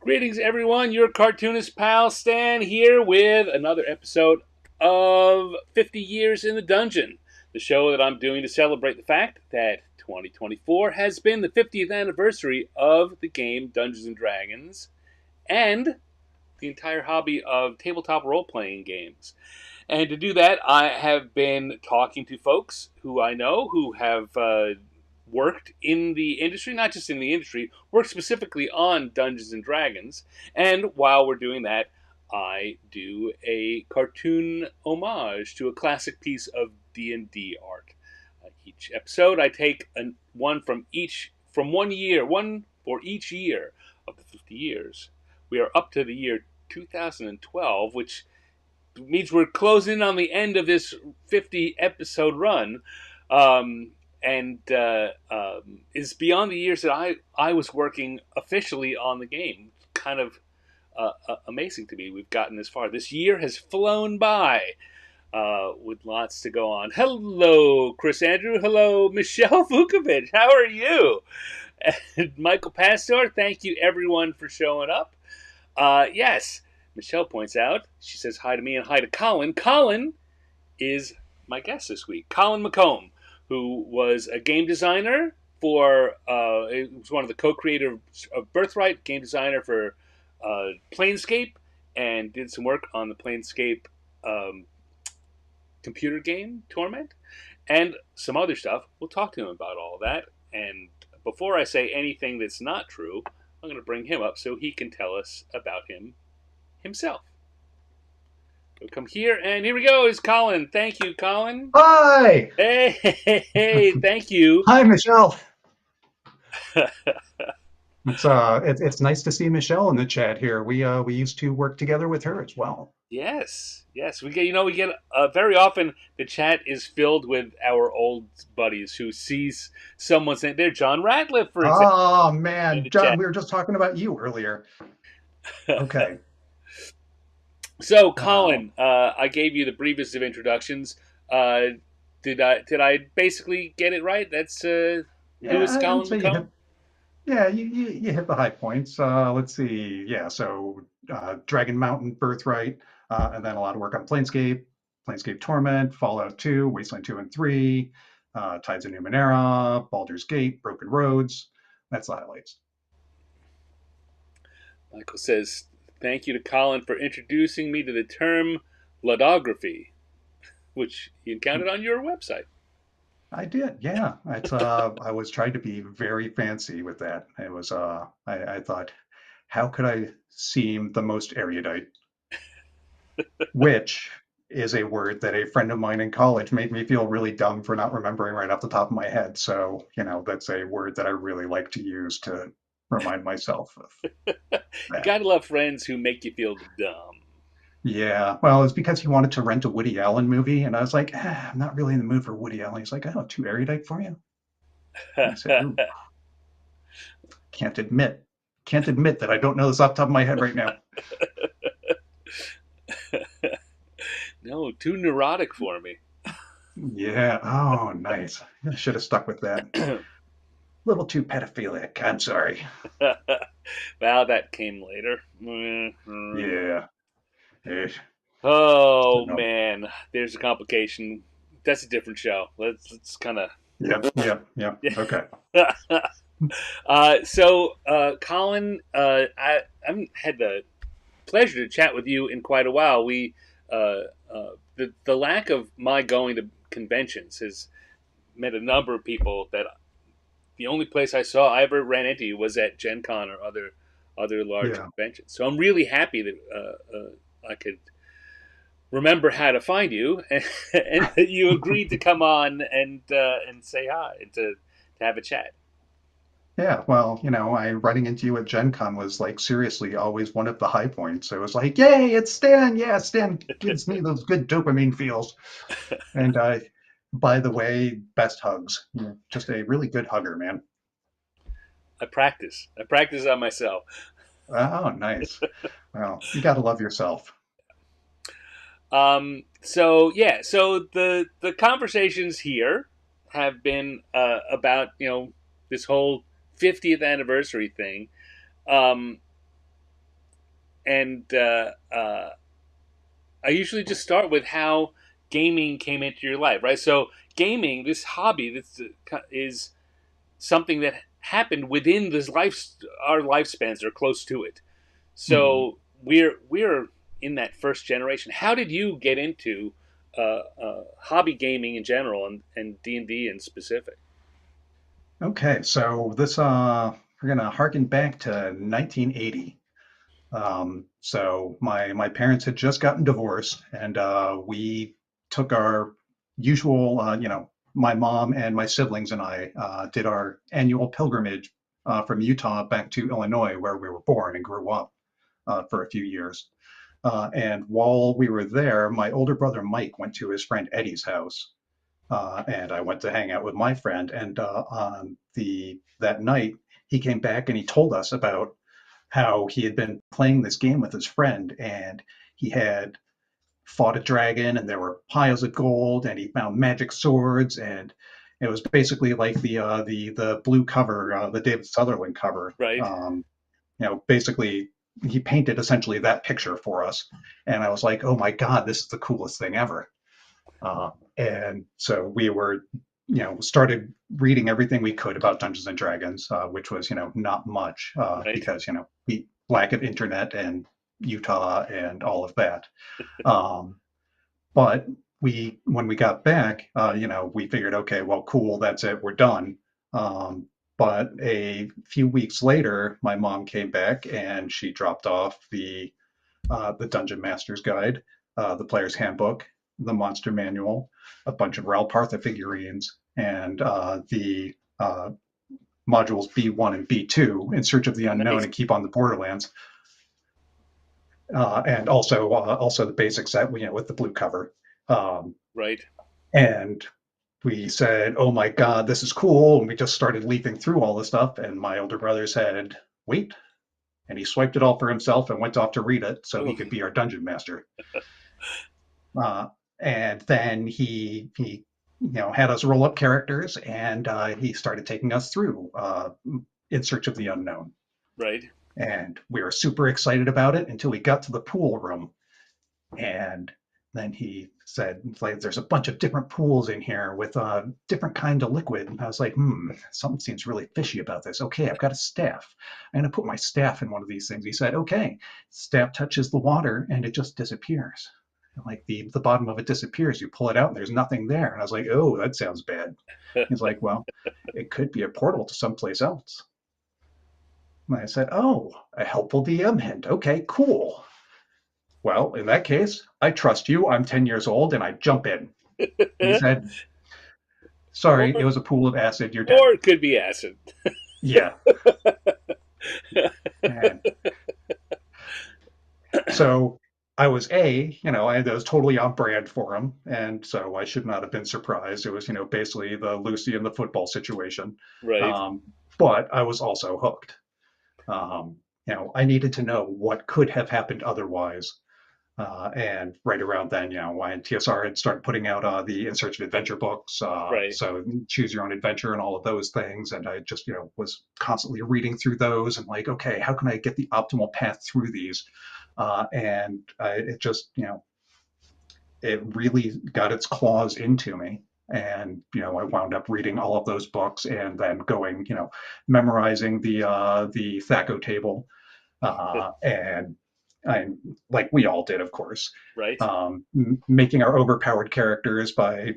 Greetings, everyone. Your cartoonist pal Stan here with another episode of 50 Years in the Dungeon, the show that I'm doing to celebrate the fact that 2024 has been the 50th anniversary of the game Dungeons and Dragons and the entire hobby of tabletop role playing games. And to do that, I have been talking to folks who I know who have worked in the industry, not just in the industry, worked specifically on Dungeons and Dragons. And while we're doing that, I do a cartoon homage to a classic piece of D&D art. Each episode, I take one from 1 year, one for each year of the 50 years. We are up to the year 2012, which means we're closing on the end of this 50 episode run, and is beyond the years that I was working officially on the game. Kind of amazing to me we've gotten this far. This year has flown by with lots to go on. Hello, Chris Andrew. Hello, Michelle Vukovic. How are you? And Michael Pastor, thank you everyone for showing up. Yes, Michelle points out, she says hi to me and hi to Colin. Colin is my guest this week. Colin McComb, who was a game designer for, he was one of the co-creators of Birthright, game designer for Planescape, and did some work on the Planescape computer game, Torment, and some other stuff. We'll talk to him about all that. And before I say anything that's not true, I'm going to bring him up so he can tell us about himself. He'll come here, and here we go. Is Colin. Thank you, Colin. Hi. Hey, thank you. Hi, Michelle. It's nice to see Michelle in the chat here. We used to work together with her as well. Yes. We get very often the chat is filled with our old buddies who sees someone saying there, John Ratliff, for example. Oh In man, the John, chat. we were just talking about you earlier. Okay. So, Colin, I gave you the briefest of introductions. Did I basically get it right? That's who is Yeah, I would Colin say you McComb? hit. Yeah, you hit the high points. Let's see. Yeah, so Dragon Mountain, Birthright, and then a lot of work on Planescape, Planescape Torment, Fallout 2, Wasteland 2 and 3, Tides of Numenera, Baldur's Gate, Broken Roads. That's the highlights. Michael says, "Thank you to Colin for introducing me to the term ludography, which you encountered on your website." I did, yeah. I was trying to be very fancy with that. It was I thought, how could I seem the most erudite? Which is a word that a friend of mine in college made me feel really dumb for not remembering right off the top of my head. So, that's a word that I really like to use to remind myself of You that. gotta love friends who make you feel dumb. Yeah, well, it's because he wanted to rent a Woody Allen movie, and I was like, I'm not really in the mood for Woody Allen. He's like, oh, too erudite for you? And I said, ooh, Can't admit, can't admit that I don't know this off the top of my head right now. No, too neurotic for me. Yeah. Oh, nice. I should have stuck with that. A little too pedophilic. I'm sorry. Well, that came later. Yeah. Eh, Oh no. man, there's a complication. That's a different show. Let's kind of. Yep. Yep. Yep. Okay. Colin, I haven't had the pleasure to chat with you in quite a while. The lack of my going to conventions has met a number of people that the only place I ever ran into you was at Gen Con or other large Yeah. conventions. So I'm really happy that I could remember how to find you, and you agreed to come on and say hi and to have a chat. Yeah. Well, I running into you at Gen Con was like seriously always one of the high points. It was like, yay, it's Stan. Yeah, Stan gives me those good dopamine feels. And by the way, best hugs. You're just a really good hugger, man. I practice. I practice on myself. Oh, nice. Well, you got to love yourself. So the conversations here have been about this whole 50th anniversary thing. Um, and I usually just start with how gaming came into your life, right? So gaming, this hobby, this is something that happened within this life, our lifespans are close to it. Mhm. So we're in that first generation. How did you get into hobby gaming in general and D&D in specific? Okay, so this we're gonna harken back to 1980. So my parents had just gotten divorced, and we took our usual, my mom and my siblings and I did our annual pilgrimage from Utah back to Illinois, where we were born and grew up for a few years. And while we were there, my older brother Mike went to his friend Eddie's house, and I went to hang out with my friend. And on the that night, he came back and he told us about how he had been playing this game with his friend, and he had fought a dragon, and there were piles of gold, and he found magic swords, and it was basically like the blue cover, the David Sutherland cover. Right, Basically he painted essentially that picture for us, and I was like, oh my god, this is the coolest thing ever. And so we were, started reading everything we could about Dungeons and Dragons, which was, not much right, because, we lack of internet and Utah and all of that. Um, but when we got back, we figured, okay, well, cool, that's it, we're done. But a few weeks later, my mom came back and she dropped off the Dungeon Master's Guide, the Player's Handbook, the Monster Manual, a bunch of Ral Partha figurines, and the modules B1 and B2, In Search of the Unknown nice, and Keep on the Borderlands, and also the basic set, with the blue cover. Um, right. and we said, "Oh my God, this is cool!" And we just started leafing through all the stuff. And my older brother said, "Wait." And he swiped it all for himself and went off to read it so he Oh, could be our dungeon master. Uh, and then he had us roll up characters, and he started taking us through In Search of the Unknown. right, And we were super excited about it until we got to the pool room. And then he said, like, there's a bunch of different pools in here with different kind of liquid. And I was like, something seems really fishy about this. Okay, I've got a staff. I'm going to put my staff in one of these things. He said, okay, staff touches the water and it just disappears. Like the bottom of it disappears. You pull it out and there's nothing there. And I was like, oh, that sounds bad. He's like, well, it could be a portal to someplace else. And I said, oh, a helpful DM hint. Okay, cool. Well, in that case, I trust you. I'm 10 years old and I jump in. He said, or sorry, it was a pool of acid. You're dead. or it could be acid. Yeah. And so I was that was totally on brand for him. And so I should not have been surprised. It was, basically the Lucy in the football situation. Right, Um, but I was also hooked. I needed to know what could have happened otherwise. And right around then, when TSR had started putting out the In Search of Adventure books, right. so Choose Your Own Adventure and all of those things, and I just, was constantly reading through those and like, okay, how can I get the optimal path through these? It just, it really got its claws into me. And I wound up reading all of those books and then going, memorizing the THACO table, and I, like we all did, of course, Right. making our overpowered characters by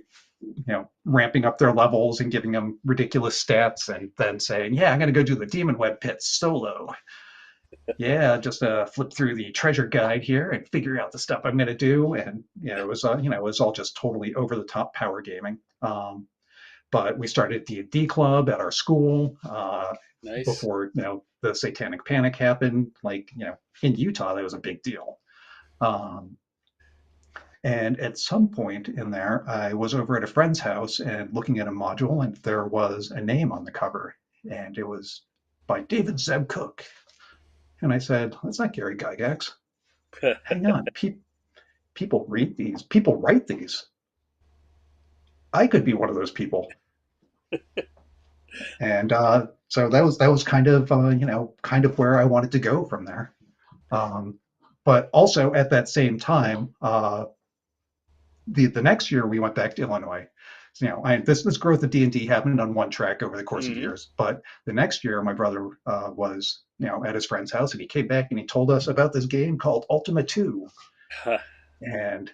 ramping up their levels and giving them ridiculous stats, and then saying, "Yeah, I'm going to go do the Demon Web pits solo." Yeah, just flip through the treasure guide here and figure out the stuff I'm going to do, and it was all just totally over the top power gaming. But we started D&D club at our school Nice. before the Satanic Panic happened. Like in Utah, that was a big deal. Um, and at some point in there, I was over at a friend's house and looking at a module, and there was a name on the cover, and it was by David Zeb Cook. And I said, "That's not Gary Gygax. Hang on, people read these, people write these. I could be one of those people." And so that was kind of kind of where I wanted to go from there. Um, but also at that same time, the next year we went back to Illinois. So, this growth of D&D happened on one track over the course of Hmm. years. But the next year, my brother was at his friend's house, and he came back and he told us about this game called Ultima 2. And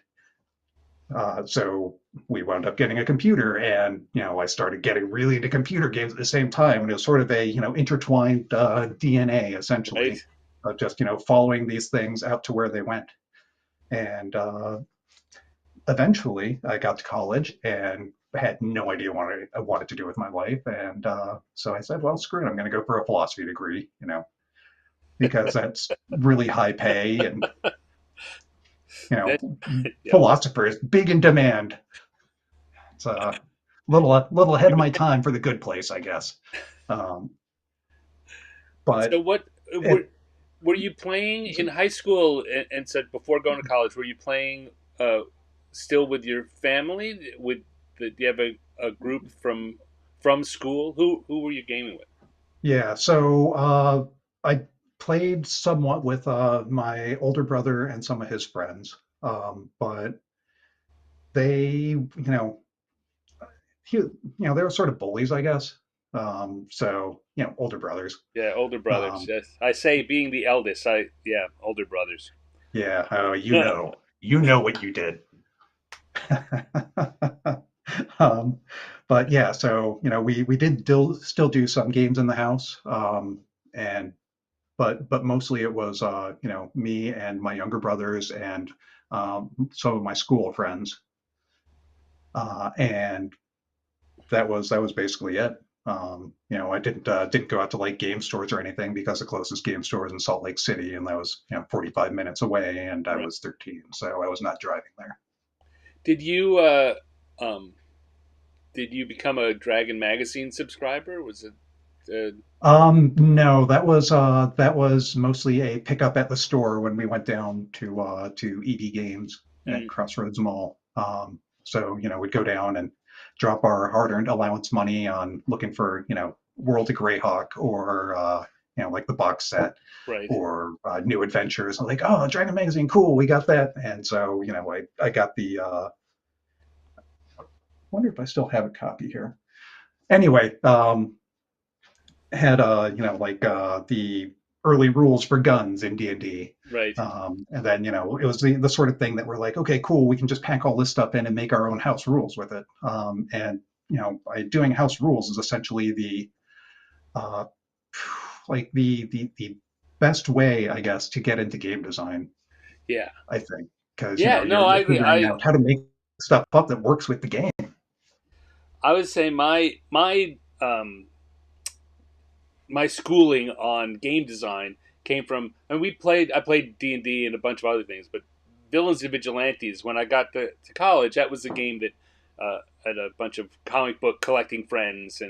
so we wound up getting a computer, and I started getting really into computer games at the same time, and it was sort of a intertwined DNA Right. essentially, of just following these things out to where they went. And eventually, I got to college and had no idea what I wanted to do with my life, and so I said, well, screw it, I'm going to go for a philosophy degree, because that's really high pay, and you That, know, yep. philosophers big in demand. It's a little ahead of my time for the good place, I guess. Um, So but what it, were you playing in high school and said before going to college? Were you playing uh, still with your family? Do you have a group from school? Who were you gaming with? yeah, so I played somewhat with my older brother and some of his friends, but they they were sort of bullies, I guess. So older brothers. Yeah, older brothers. Um, Yes, I say being the eldest. Yeah, older brothers. yeah, you know what you did. um, but yeah, so we did still do some games in the house, and but mostly it was me and my younger brothers and some of my school friends, and that was basically it. I didn't go out to like game stores or anything because the closest game store was in Salt Lake City, and that was 45 minutes away, and I Right. was 13, so I was not driving there. Did you um did you become a Dragon magazine subscriber? Was it No, that was mostly a pickup at the store when we went down to ED Games at mm, Crossroads Mall. So we'd go down and drop our hard-earned allowance money on looking for World of Greyhawk or like the box set right? or New Adventures. I'm like, oh, Dragon Magazine, cool, we got that. And so I got the. Wonder if I still have a copy here. Anyway, had like the early rules for guns in D&D. Right. And then it was the sort of thing that we're like, okay, cool, we can just pack all this stuff in and make our own house rules with it. And by doing house rules is essentially the uh, like the best way, I guess, to get into game design, Yeah. I think, because Yeah. No, you're I agree. figuring out how to make stuff up that works with the game. I would say my schooling on game design came from, and I played D&D and a bunch of other things, but Villains and Vigilantes, when I got to college, that was the game that had a bunch of comic book collecting friends,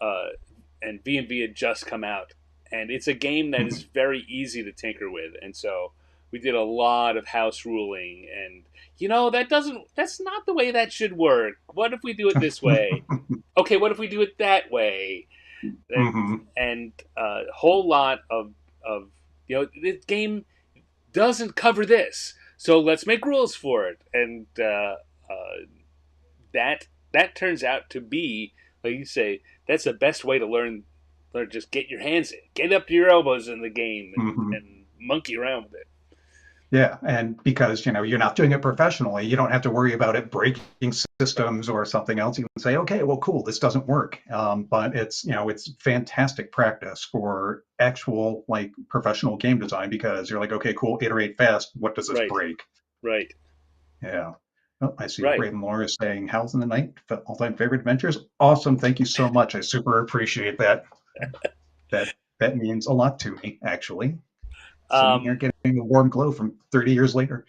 uh, and V&V had just come out, and it's a game that is very easy to tinker with, and so we did a lot of house ruling, and that's not the way that should work. What if we do it this way? Okay, what if we do it that way? and Hmm. and a whole lot of this game doesn't cover this, so let's make rules for it, and that turns out to be, like you say, that's the best way to learn. Just get your hands in, get up to your elbows in the game, Hmm. and monkey around with it. Yeah, and because you're not doing it professionally, you don't have to worry about it breaking systems or something else. You can say, okay, well, cool, this doesn't work. But it's fantastic practice for actual like professional game design because you're like, okay, cool, iterate fast. What does this Right, break? right, Yeah. Oh, I see right. Raven Lore is saying, Howls in the Night, all-time favorite adventures. Awesome, thank you so much. I super appreciate that. That means a lot to me, actually. Sitting here um, getting a warm glow from 30 years later.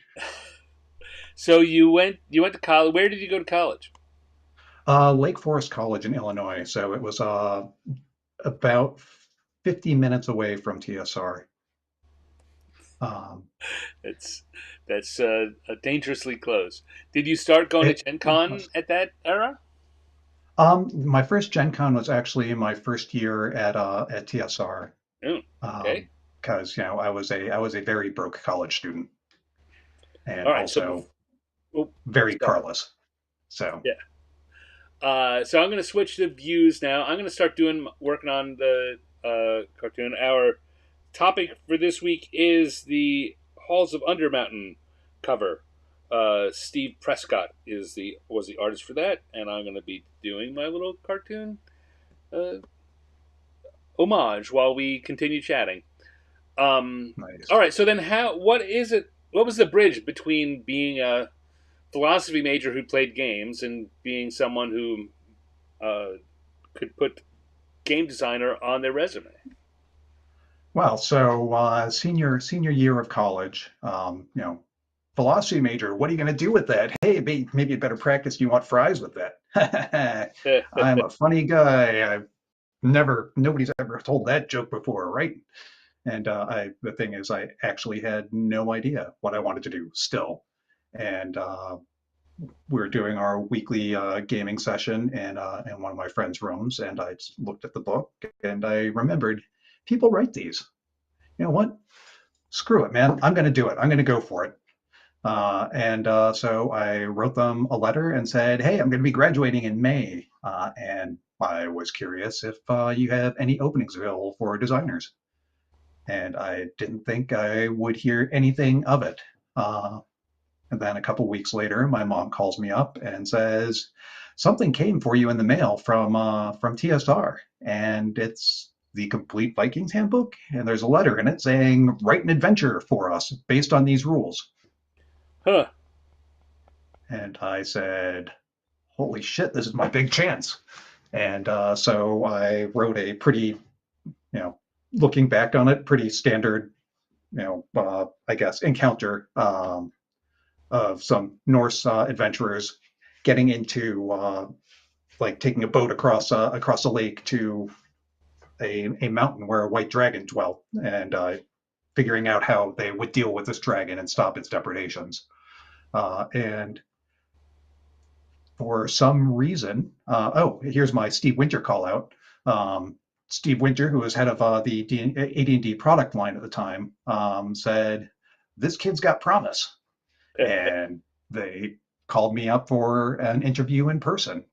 so you went to college. Where did you go to college? Lake Forest College in Illinois. So it was about 50 minutes away from TSR. Um, It's that's dangerously close. Did you start going to Gen it Con was. at that era? My first Gen Con was actually in my first year at TSR. Oh, Um, okay. because I was a very broke college student and All right. also Oh, very sorry. carless. So Yeah. So I'm going to switch to views now. I'm going to start working on the cartoon. Our topic for this week is the Halls of Undermountain cover. Steve Prescott was the artist for that, and I'm going to be doing my little cartoon uh, homage while we continue chatting. All nice. right. So then, what is it? What was the bridge between being a philosophy major who played games and being someone who could put game designer on their resume? Well, so senior year of college, philosophy major. What are you going to do with that? Hey, maybe you better practice. Do you want fries with that? I'm a funny guy. Nobody's ever told that joke before, right? And the thing is, I actually had no idea what I wanted to do still. And we were doing our weekly gaming session in one of my friend's rooms, and I looked at the book and I remembered people write these. You know what? Screw it, man. I'm going to do it. I'm going to go for it. And so I wrote them a letter and said, hey, I'm going to be graduating in May. And I was curious if you have any openings available for designers. And I didn't think I would hear anything of it. And then a couple weeks later, my mom calls me up and says, something came for you in the mail from TSR, and it's the complete Vikings handbook. And there's a letter in it saying, write an adventure for us based on these rules. Huh. And I said, holy shit, this is my big chance. And so I wrote a pretty, looking back on it, pretty standard, I guess, encounter of some Norse adventurers getting into like taking a boat across a lake to a mountain where a white dragon dwelt, and figuring out how they would deal with this dragon and stop its depredations. And for some reason, here's my Steve Winter call out. Steve Winter, who was head of the AD&D product line at the time, said, "This kid's got promise," and they called me up for an interview in person.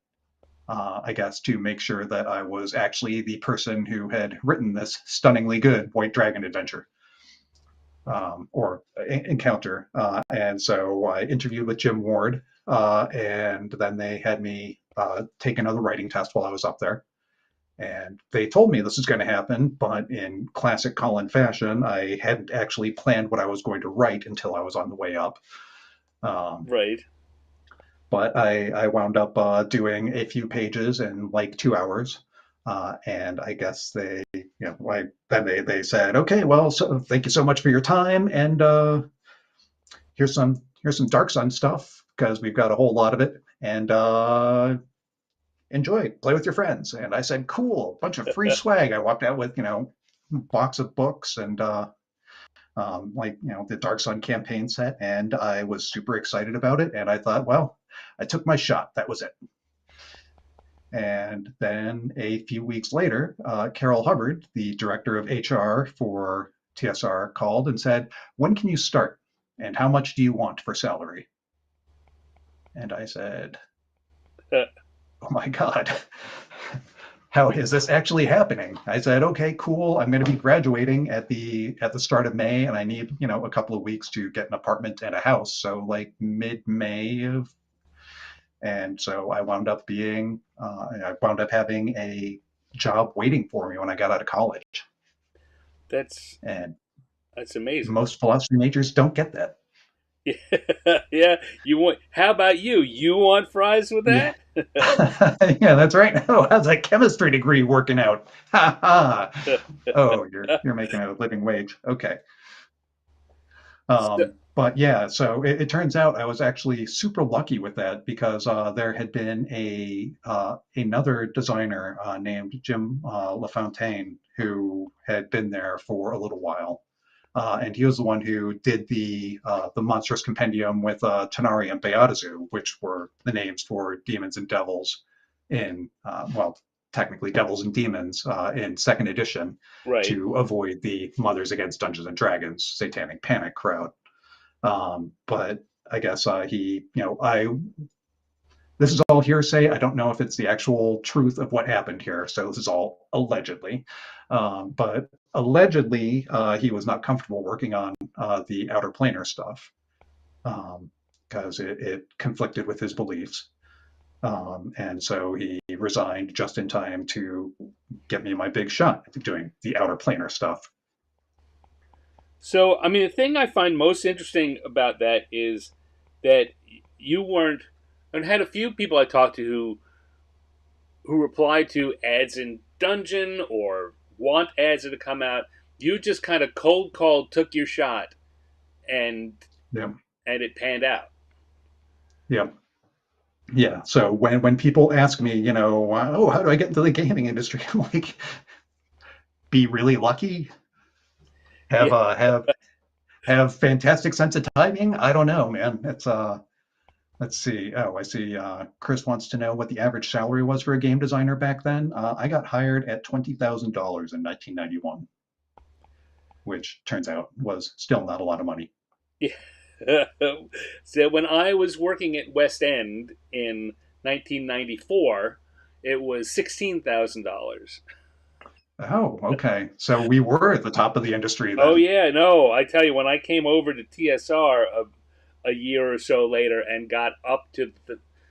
I guess to make sure that I was actually the person who had written this stunningly good White Dragon adventure or encounter. And so I interviewed with Jim Ward, and then they had me take another writing test while I was up there. And they told me this was going to happen, but in classic Colin fashion, I hadn't actually planned what I was going to write until I was on the way up. Um, Right. but I wound up doing a few pages in like 2 hours. And I guess then they said, okay, well, so thank you so much for your time, and here's some Dark Sun stuff because we've got a whole lot of it, and enjoy, play with your friends. And I said, cool, bunch of free swag. I walked out with box of books and the Dark Sun campaign set, and I was super excited about it. And I thought, well, I took my shot. That was it. And then a few weeks later, Carol Hubbard, the director of HR for TSR, called and said, when can you start? And how much do you want for salary? And I said, oh my God, how is this actually happening? I said, okay, cool. I'm going to be graduating at the start of May, and I need a couple of weeks to get an apartment and a house. So like mid-May and so I wound up having a job waiting for me when I got out of college. That's And that's amazing. most philosophy majors don't get that. Yeah, yeah. You want? How about you? You want fries with Yeah. that? Yeah, that's right. Oh, how's that chemistry degree working out? Ha ha. Oh, you're making a living wage. Okay. So, But yeah, so it turns out I was actually super lucky with that because there had been another designer named Jim LaFontaine who had been there for a little while, and he was the one who did the monstrous compendium with Tanari and Beatazu, which were the names for demons and devils in technically Devils and Demons in second edition Right. to avoid the Mothers Against Dungeons and Dragons Satanic Panic crowd. But I guess he, this is all hearsay. I don't know if it's the actual truth of what happened here. So this is all allegedly. But allegedly, he was not comfortable working on the outer planar stuff because it conflicted with his beliefs. And so he resigned just in time to get me my big shot at doing the outer planar stuff. So, I mean, the thing I find most interesting about that is that you weren't, and had a few people I talked to who replied to ads in Dungeon or want ads to come out. You just kind of cold called, took your shot, and Yeah. and it panned out. Yeah. Yeah. So when people ask me, oh, how do I get into the gaming industry? I'm like, be really lucky. Have Yeah. have fantastic sense of timing. I don't know, man. It's let's see. Oh, I see. Chris wants to know what the average salary was for a game designer back then. I got hired at $20,000 in 1991, which turns out was still not a lot of money. Yeah. So when I was working at West End in 1994, it was $16,000. Oh, okay. So we were at the top of the industry Oh then. yeah, no, I tell you, when I came over to TSR a year or so later and got up to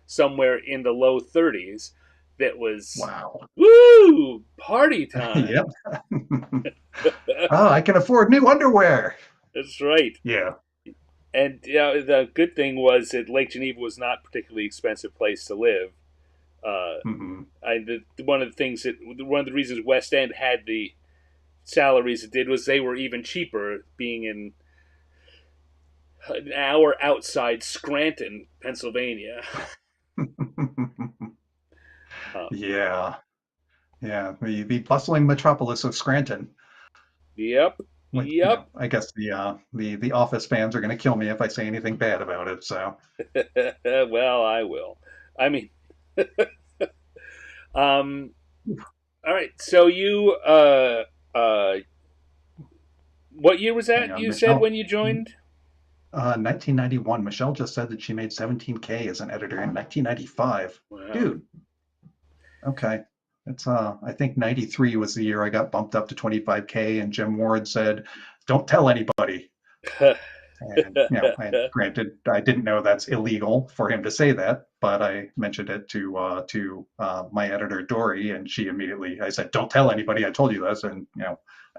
somewhere in the low 30s, that was Wow. woo party time. Yep. Oh, I can afford new underwear. That's right. Yeah. And the good thing was that Lake Geneva was not a particularly expensive place to live. Uh, Hmm. one of the things that one of the reasons West End had the salaries it did was they were even cheaper, being in an hour outside Scranton, Pennsylvania. Uh, Yeah. Yeah. The bustling metropolis of Scranton. yep, Which, yep. I guess the Office fans are going to kill me if I say anything bad about it. So, Well, I will. I mean, um, all right. So what year was hang that? on, You said Michelle. when you joined? 1991. Michelle just said that she made 17K as an editor in 1995. Wow. Dude. Okay. It's I think 93 was the year I got bumped up to 25K, and Jim Ward said, "Don't tell anybody." And and granted, I didn't know that's illegal for him to say that, but I mentioned it to my editor Dory, and she immediately, I said, "Don't tell anybody I told you this." And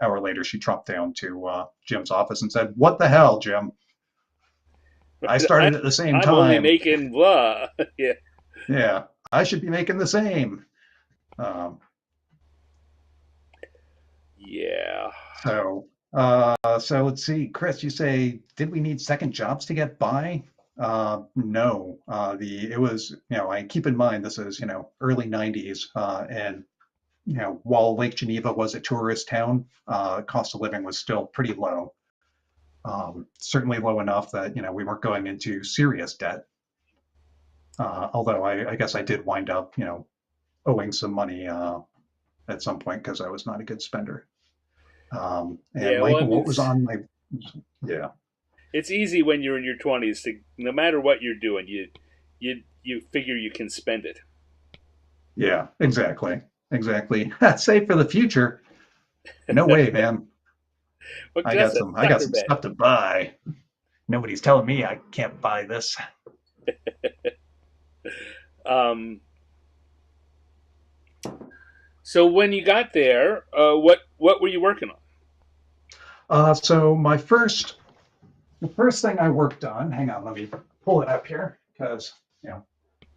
hour later, she dropped down to Jim's office and said, "What the hell, Jim? I I, started at the same I'm only time. making blah. Yeah. Yeah, I should be making the same." Um, Yeah. so let's see, Chris, you say, did we need second jobs to get by? No. It was, I keep in mind this is, early 90s, and while Lake Geneva was a tourist town, cost of living was still pretty low. Certainly low enough that we weren't going into serious debt. Although I guess I did wind up owing some money at some point because I was not a good spender. And Yeah. Well, I Michael, mean, what was on my yeah. it's easy when you're in your 20s to, no matter what you're doing, you figure you can spend it. Yeah, exactly. Exactly. Save for the future. No way, man. Well, I that's got a some sucker bet. stuff to buy. Nobody's telling me I can't buy this. Um, so when you got there, what were you working on? So the first thing I worked on, hang on, let me pull it up here because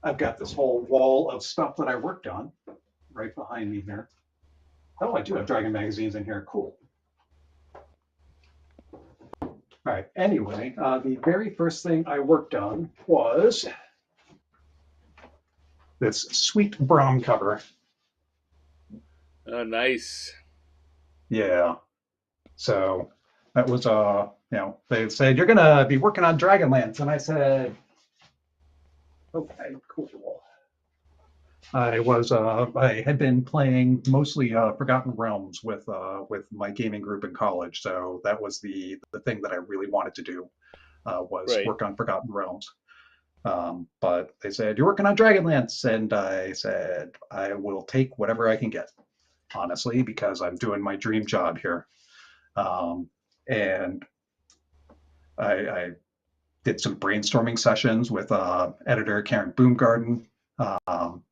I've got this whole wall of stuff that I worked on right behind me here. Oh, I do have Dragon magazines in here. Cool. All right. Anyway, the very first thing I worked on was this sweet Brom cover. Oh, nice. Yeah. So that was they said you're gonna be working on Dragonlance, and I said, okay, cool. I had been playing mostly Forgotten Realms with my gaming group in college, so that was the thing that I really wanted to do was Right. work on Forgotten Realms. But they said you're working on Dragonlance, and I said I will take whatever I can get, honestly, because I'm doing my dream job here. And I did some brainstorming sessions with editor Karen Boomgarden, um,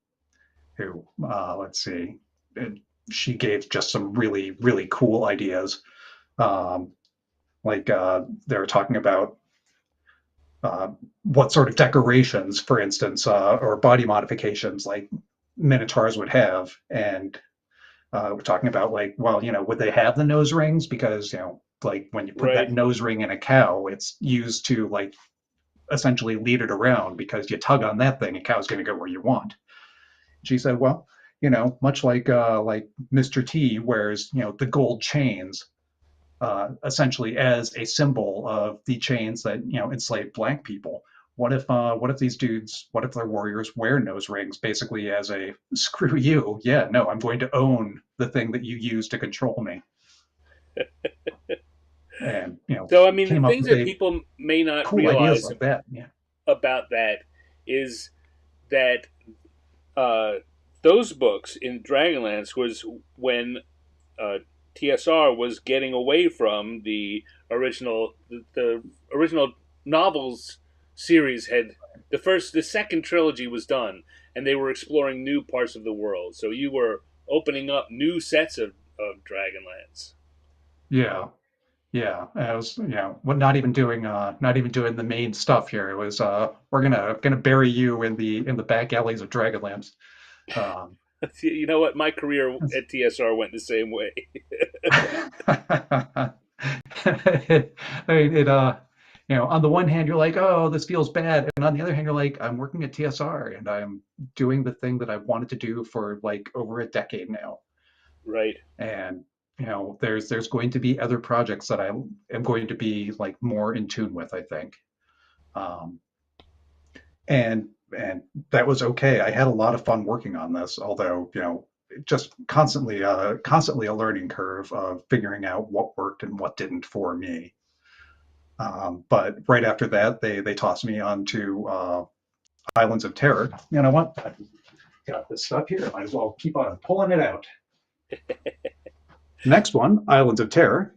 who, let's see, she gave just some really, really cool ideas. Um, they were talking about uh, what sort of decorations, for instance, or body modifications like Minotaurs would have. And we're talking about like, well, would they have the nose rings? Because, like when you put that Right. nose ring in a cow, it's used to like essentially lead it around because you tug on that thing, a cow's going to go where you want. She said, well, much like Mr. T wears, the gold chains essentially as a symbol of the chains that enslaved black people. What if these dudes, what if their warriors wear nose rings basically as a screw you? Yeah, no, I'm going to own the thing that you use to control me. And So, I mean, the came up things with that a people may not cool ideas realize like that. Yeah. about that is that uh, those books in Dragonlance was when uh, TSR was getting away from the original novels series had the second trilogy was done, and they were exploring new parts of the world. So you were opening up new sets of Dragonlance. Yeah. Yeah, I was, not even doing the main stuff here. It was, we're gonna bury you in the back alleys of Dragonlance. Um, You know what? My career at TSR went the same way. I mean, on the one hand, you're like, oh, this feels bad, and on the other hand, you're like, I'm working at TSR and I'm doing the thing that I've wanted to do for like over a decade now. Right. And there's going to be other projects that I am going to be like more in tune with, I think. Um, and that was okay. I had a lot of fun working on this, although just constantly a learning curve of figuring out what worked and what didn't for me. But right after that, they tossed me onto Islands of Terror. You know what? I've got this stuff here. I might as well keep on pulling it out. Next one, Islands of Terror,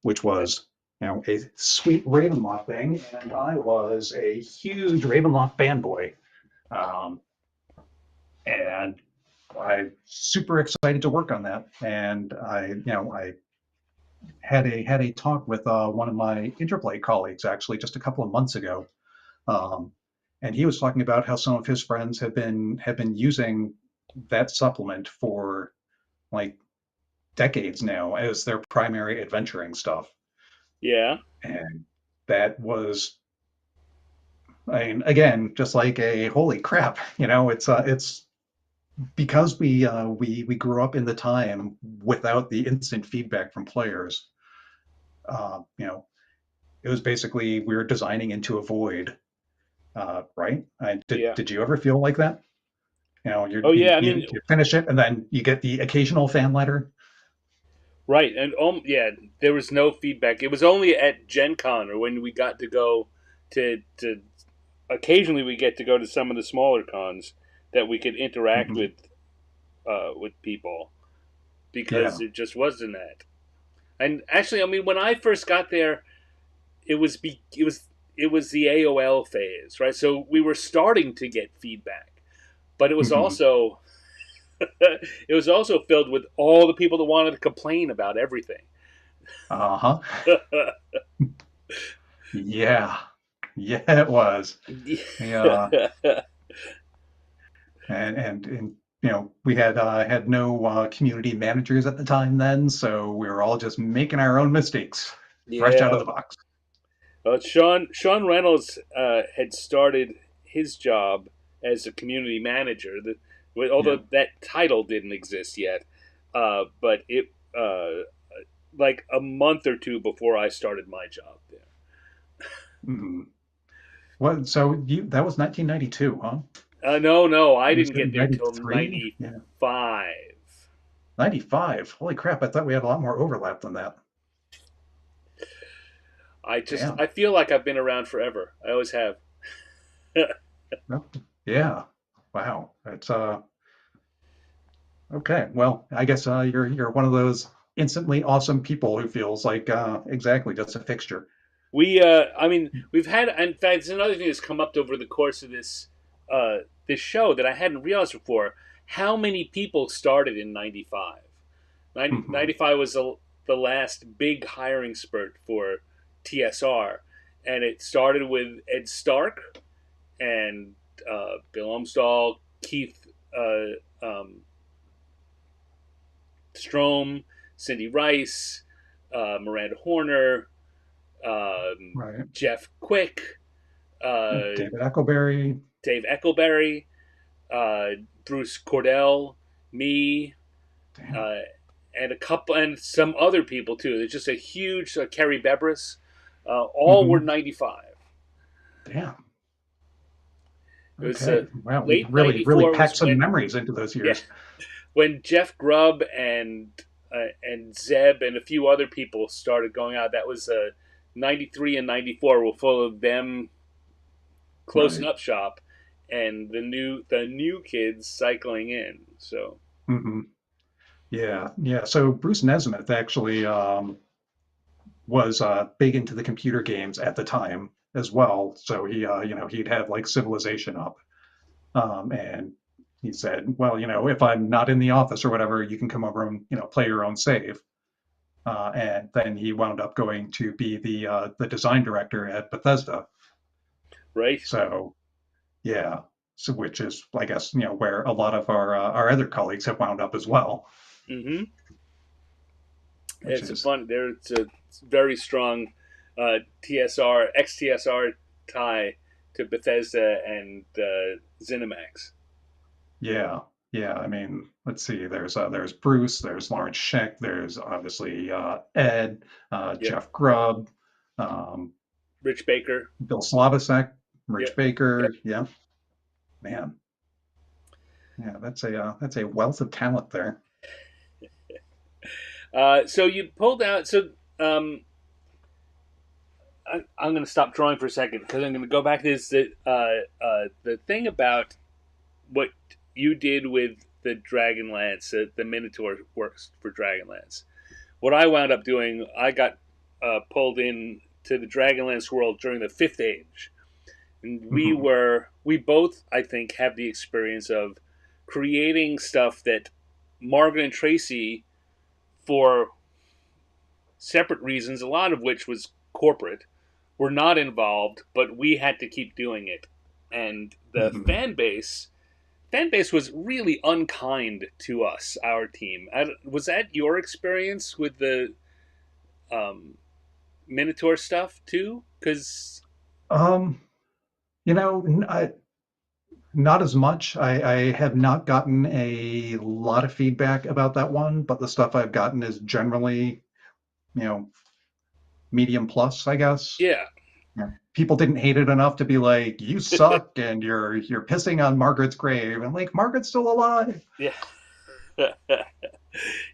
which was a sweet Ravenloft thing, and I was a huge Ravenloft fanboy. Um, and I'm super excited to work on that. And I had a talk with one of my Interplay colleagues actually just a couple of months ago, um, and he was talking about how some of his friends have been using that supplement for like decades now as their primary adventuring stuff. Yeah. And that was, I mean, again, just like a holy crap, it's because we grew up in the time without the instant feedback from players. Uh, you know, it was basically we were designing into a void, right? Did Yeah. did you ever feel like that? Oh yeah. I mean, You finish it and then you get the occasional fan letter. right. And yeah, there was no feedback. It was only at Gen Con or when we got to go to occasionally we get to go to some of the smaller cons that we could interact Hmm. with people because Yeah. it just wasn't that. And actually, I mean, when I first got there, it was the AOL phase, right? So we were starting to get feedback, but it was Hmm. also it was also filled with all the people that wanted to complain about everything. Uh-huh. Yeah. Yeah, it was. Yeah. And we had no community managers at the time then, so we were all just making our own mistakes fresh out of Yeah. the box. Sean Reynolds had started his job as a community manager. Yeah. Although that title didn't exist yet, but it like a month or two before I started my job there. Mm. What? So that was 1992, huh? No, I You didn't said get there till 93? Yeah. 95. 95. Holy crap, I thought we had a lot more overlap than that. Damn. I feel like I've been around forever. I always have. Well, yeah. Wow. That's okay. Well, I guess you're one of those instantly awesome people who feels like exactly just a fixture. I mean, we've had. In fact, there's another thing that's come up over the course of this show that I hadn't realized before. How many people started in '95? Hmm. 95 was the last big hiring spurt for TSR, and it started with Ed Stark and Bill Umstall, Keith Strom, Cindy Rice, Miranda Horner, Right. Jeff Quick, uh, David Eccleberry. Dave Eckelberry, Bruce Cordell, me, Damn. uh, and a couple, and some other people too. There's just a huge Kerry Bebris. All were Hmm. 95. Damn. It was Okay. Wow. We late really 94 packed was some when, memories into those yeah, years. when Jeff Grubb and Zeb and a few other people started going out. That was 93 and 94 were full of them closing Right. up shop, and the new kids cycling in. So Hmm. Yeah. Yeah. So Bruce Nesmith actually was big into the computer games at the time as well. So he'd had like Civilization up, and he said, well, if I'm not in the office or whatever, you can come over and play your own save. And then he wound up going to be the design director at Bethesda. right. So yeah, so which is I guess where a lot of our other colleagues have wound up as well, Mm-hmm. which It's a is fun. There's a very strong TSR XTSR tie to Bethesda and ZeniMax. yeah. Yeah, I mean, let's see. There's Bruce, there's Lawrence Scheck, there's obviously Ed, Yep. Jeff Grubb, um, Rich Baker. Bill Slavisek, Rich Yep. Baker. Yep. Yeah, man. Yeah, that's a wealth of talent there. So you pulled out. So um, I'm going to stop drawing for a second because I'm going to go back to this. The thing about what you did with the Dragonlance, the Minotaur works for Dragonlance. What I wound up doing, I got pulled in to the Dragonlance world during the Fifth Age, and Hmm. we both, I think, have the experience of creating stuff that Margaret and Tracy, for separate reasons, a lot of which was corporate, were not involved, but we had to keep doing it. And the Hmm. fan base was really unkind to us, our team. Was that your experience with the um, Minotaur stuff too? Because Um, not as much. I have not gotten a lot of feedback about that one, but the stuff I've gotten is generally, you know, medium plus, I guess. yeah, Yeah. People didn't hate it enough to be like, "You suck," and you're pissing on Margaret's grave, and like Margaret's still alive. yeah,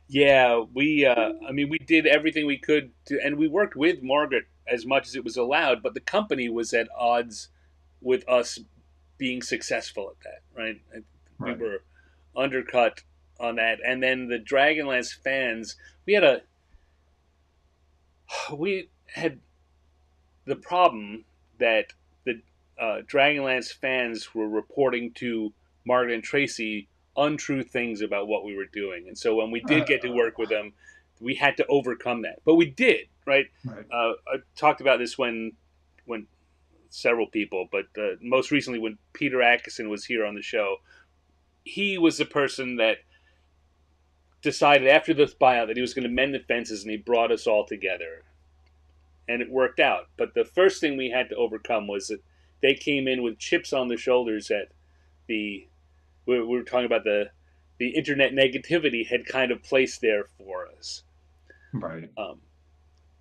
yeah. I mean, we did everything we could to, and we worked with Margaret as much as it was allowed. But the company was at odds with us being successful at that, right? We Right. were undercut on that, and then the Dragonlance fans, we had a we had the problem that the Dragonlance fans were reporting to Margaret and Tracy untrue things about what we were doing, and so when we did get to Uh, work with them, we had to overcome that. But we did, right? right. I talked about this when several people, but most recently when Peter Atkinson was here on the show, he was the person that decided after this buyout that he was going to mend the fences, and he brought us all together, and it worked out. But the first thing we had to overcome was that they came in with chips on their shoulders that the we were talking about the internet negativity had kind of placed there for us, Right. um,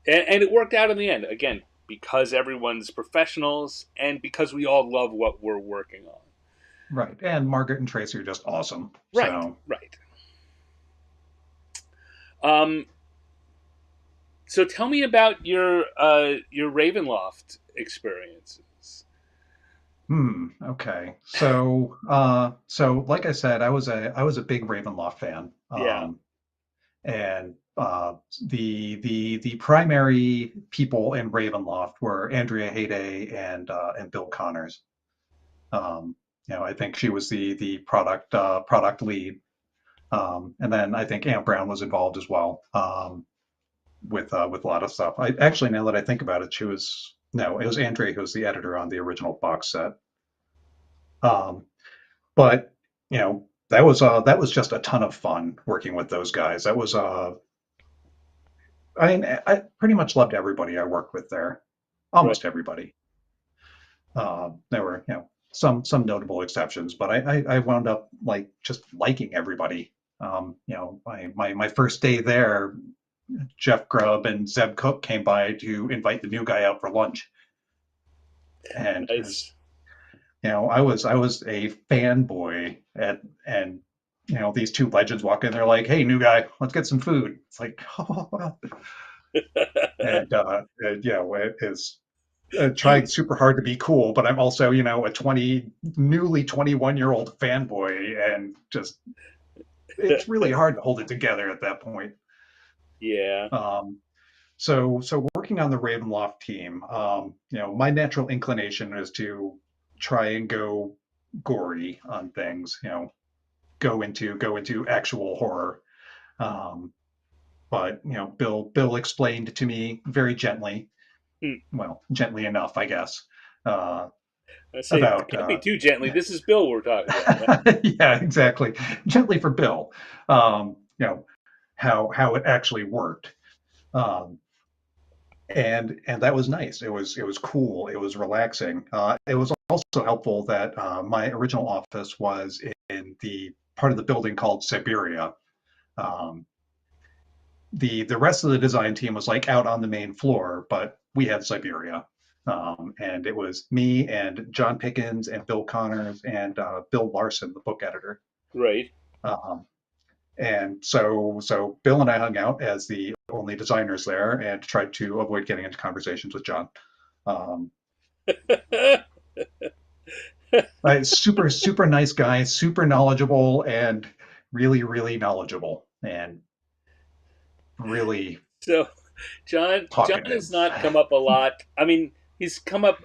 and it worked out in the end. Again, because everyone's professionals and because we all love what we're working on. Right. And Margaret and Tracy are just awesome. Right, So, right. Um, so tell me about your Ravenloft experiences. okay. So like I said, I was a big Ravenloft fan. Yeah, And the primary people in Ravenloft were Andrea Hayday and Bill Connors. I think she was the product lead. And then I think Aunt Brown was involved as well, with a lot of stuff. I actually, now that I think about it, she was no, it was Andrea who was the editor on the original box set. Um, but that was just a ton of fun working with those guys. That was I mean, I pretty much loved everybody I worked with there, right. almost everybody. There were, some notable exceptions, but I wound up like just liking everybody. My first day there, Jeff Grubb and Zeb Cook came by to invite the new guy out for lunch, and Nice. I was a fanboy and these two legends walk in, they're like, "Hey, new guy, let's get some food." It's like, it is trying super hard to be cool, but I'm also, a newly 21-year-old fanboy, and just it's really hard to hold it together at that point. Yeah. Um, so working on the Ravenloft team, my natural inclination is to try and go gory on things, go into actual horror. Um, but Bill explained to me very gently, Hmm. well, gently enough, I guess, uh, I say it about can't be too gently. This is Bill we're talking about, right? yeah, exactly, gently for Bill, um, you know, how it actually worked. Um, and that was nice. It was cool. It was relaxing. It was also helpful that my original office was in the part of the building called Siberia. Um, the rest of the design team was like out on the main floor, but we had Siberia. And it was me and John Pickens and Bill Connors and Bill Larson, the book editor. Right. Um, and so Bill and I hung out as the only designers there and tried to avoid getting into conversations with John. Um, super super nice guy, super knowledgeable, and really really knowledgeable, and really So John has talkative. not come up a lot. I mean, he's come up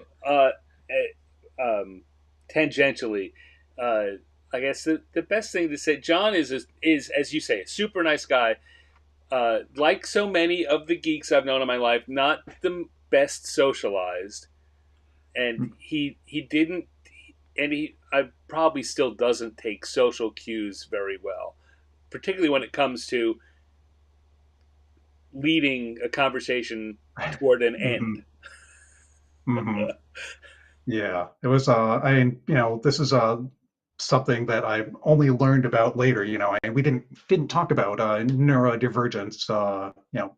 tangentially. I guess the best thing to say, John is as you say, a super nice guy. Like so many of the geeks I've known in my life, not the best socialized, and he didn't, and he I probably still doesn't take social cues very well, particularly when it comes to leading a conversation toward an end. Hmm. Hmm. Yeah, it was. This is something that I only learned about later. And we didn't talk about neurodivergence.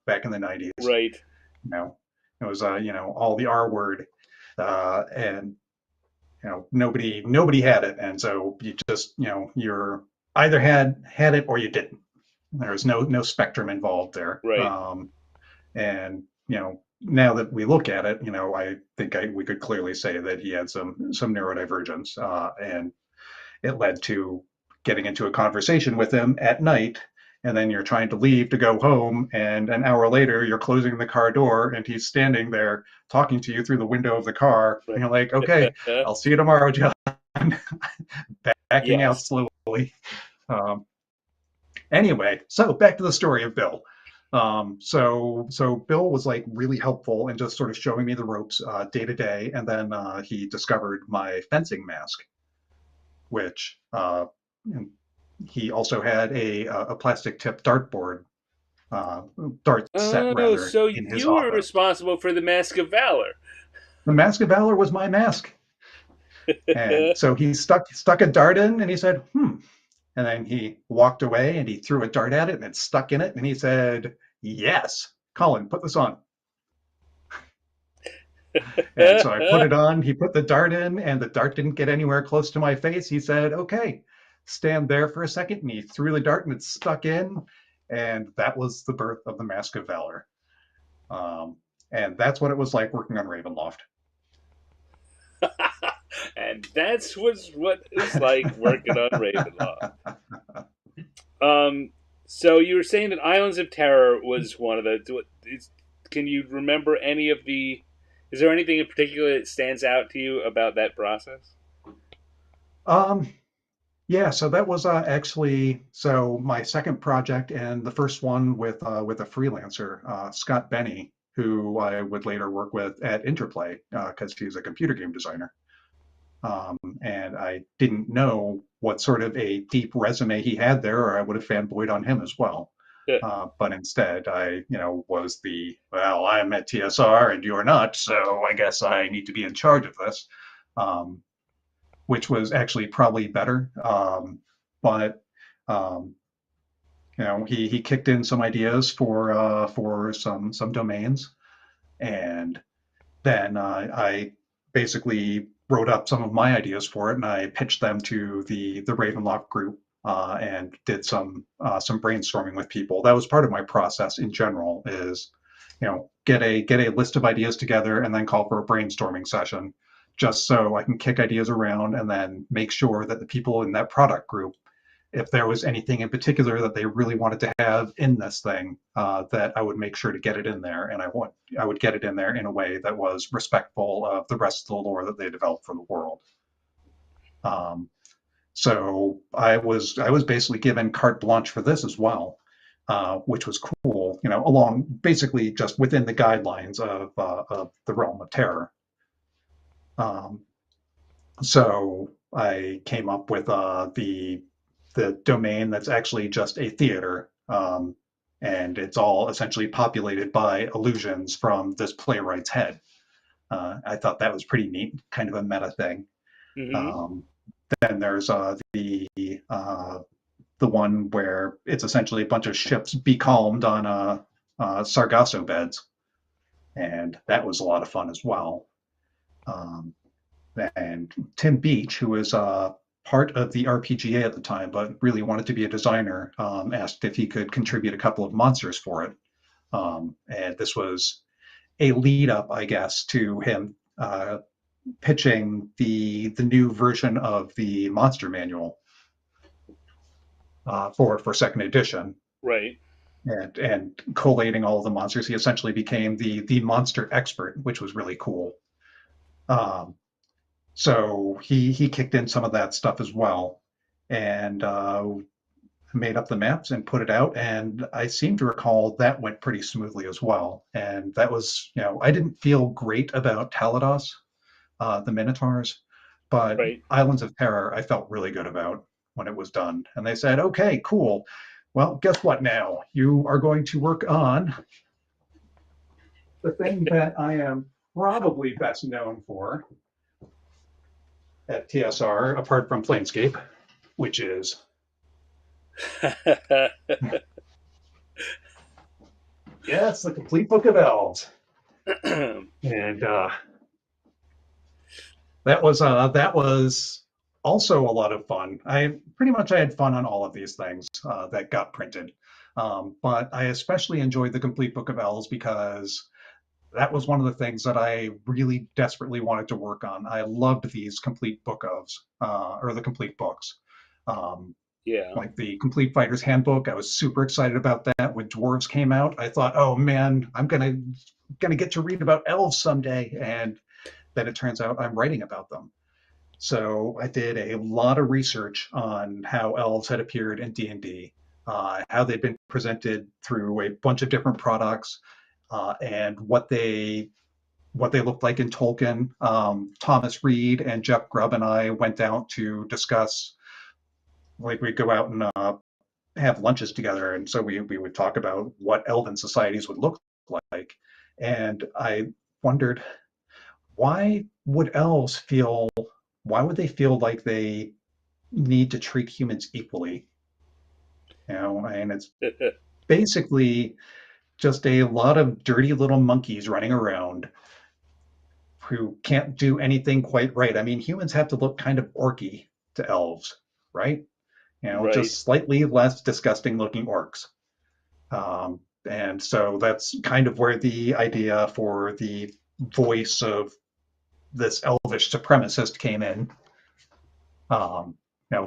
Back in the '90s. Right. It was all the R word, and nobody had it, and so you just you're either had it or you didn't. There was no spectrum involved there. Right. And now that we look at it, I think we could clearly say that he had some neurodivergence, and it led to getting into a conversation with him at night, and then you're trying to leave to go home, and an hour later you're closing the car door and he's standing there talking to you through the window of the car, and you're like, okay, I'll see you tomorrow, John. Backing out Yes. slowly. Um, anyway, so back to the story of Bill. So Bill was like really helpful and just sort of showing me the ropes day to day, and then he discovered my fencing mask, which he also had a plastic tip dartboard, dart set Oh, rather, so in his you were office. responsible for the Mask of Valor. The Mask of Valor was my mask, and so he stuck a dart in, and he said, "Hmm." And then he walked away and he threw a dart at it and it stuck in it, and he said, "Yes, Colin, put this on." And so I put it on, he put the dart in, and the dart didn't get anywhere close to my face. He said, okay, stand there for a second. And he threw the dart and it stuck in. And that was the birth of the Mask of Valor. Um, and that's what it was like working on Ravenloft. And that's what it's like working on Ravenloft. Um, so you were saying that Islands of Terror was one of the. Can you remember any of the? Is there anything in particular that stands out to you about that process? um, yeah, so that was actually so my second project and the first one with a freelancer, Scott Benny, who I would later work with at Interplay because he's a computer game designer. And I didn't know what sort of a deep resume he had there, or I would have fanboyed on him as well. Yeah. But instead, was well, I'm at TSR and you're not, so I guess I need to be in charge of this, um, which was actually probably better. But um, he kicked in some ideas for some domains, and then I basically wrote up some of my ideas for it, and I pitched them to the Ravenloft group and did some brainstorming with people. That was part of my process in general. Is get a list of ideas together and then call for a brainstorming session, just so I can kick ideas around and then make sure that the people in that product group, if there was anything in particular that they really wanted to have in this thing, that I would make sure to get it in there, and I would get it in there in a way that was respectful of the rest of the lore that they developed for the world. Um, so I was basically given carte blanche for this as well, which was cool. Along basically just within the guidelines of the realm of terror. Um, so I came up with the domain that's actually just a theater, and it's all essentially populated by illusions from this playwright's head. I thought that was pretty neat, kind of a meta thing. Mm-hmm. Um, then there's the one where it's essentially a bunch of ships becalmed on Sargasso beds, and that was a lot of fun as well. Um, and Tim Beach, who was part of the RPGA at the time, but really wanted to be a designer, asked if he could contribute a couple of monsters for it. And this was a lead up, I guess, to him pitching the new version of the monster manual for second edition. Right. And collating all of the monsters, he essentially became the monster expert, which was really cool. Um, So he kicked in some of that stuff as well, and made up the maps and put it out. And I seem to recall that went pretty smoothly as well. And that was, I didn't feel great about Talados, the Minotaurs, but Right. Islands of Terror I felt really good about when it was done. And they said, okay, cool. Well, guess what now? You are going to work on the thing that I am probably best known for at TSR, apart from Planescape, which is yes, the complete book of elves. And that was also a lot of fun. I had fun on all of these things that got printed, but I especially enjoyed the complete book of elves because that was one of the things that I really desperately wanted to work on. I loved these complete book ofs, or the complete books. Um, Yeah. like the Complete Fighter's Handbook. I was super excited about that when Dwarves came out. I thought, oh man, I'm gonna get to read about elves someday, and then it turns out I'm writing about them. So I did a lot of research on how elves had appeared in D&D, how they'd been presented through a bunch of different products, and what they looked like in Tolkien. Thomas Reed and Jeff Grubb and I went down to discuss. Like we'd go out and have lunches together, and so we would talk about what elven societies would look like. And I wondered, why would elves feel why would they feel like they need to treat humans equally? And it's basically just a lot of dirty little monkeys running around who can't do anything quite right. I mean, humans have to look kind of orky to elves, right? Right. Just slightly less disgusting looking orcs. And so that's kind of where the idea for the voice of this elvish supremacist came in, um,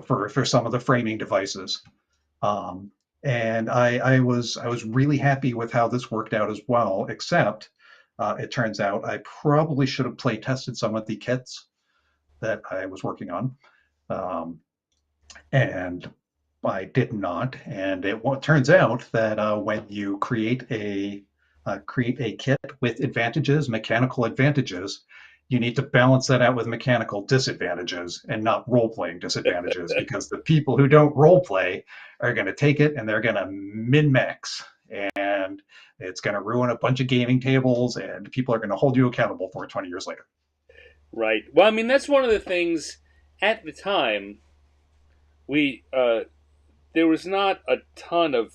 for some of the framing devices. Um, and I was really happy with how this worked out as well, except it turns out I probably should have play tested some of the kits that I was working on. Um, and I did not. And it turns out that when you create a kit with advantages, mechanical advantages, you need to balance that out with mechanical disadvantages and not role playing disadvantages because the people who don't role play are going to take it and they're going to min max, and it's going to ruin a bunch of gaming tables and people are going to hold you accountable for it 20 years later. Right. Well, I mean, that's one of the things at the time we there was not a ton of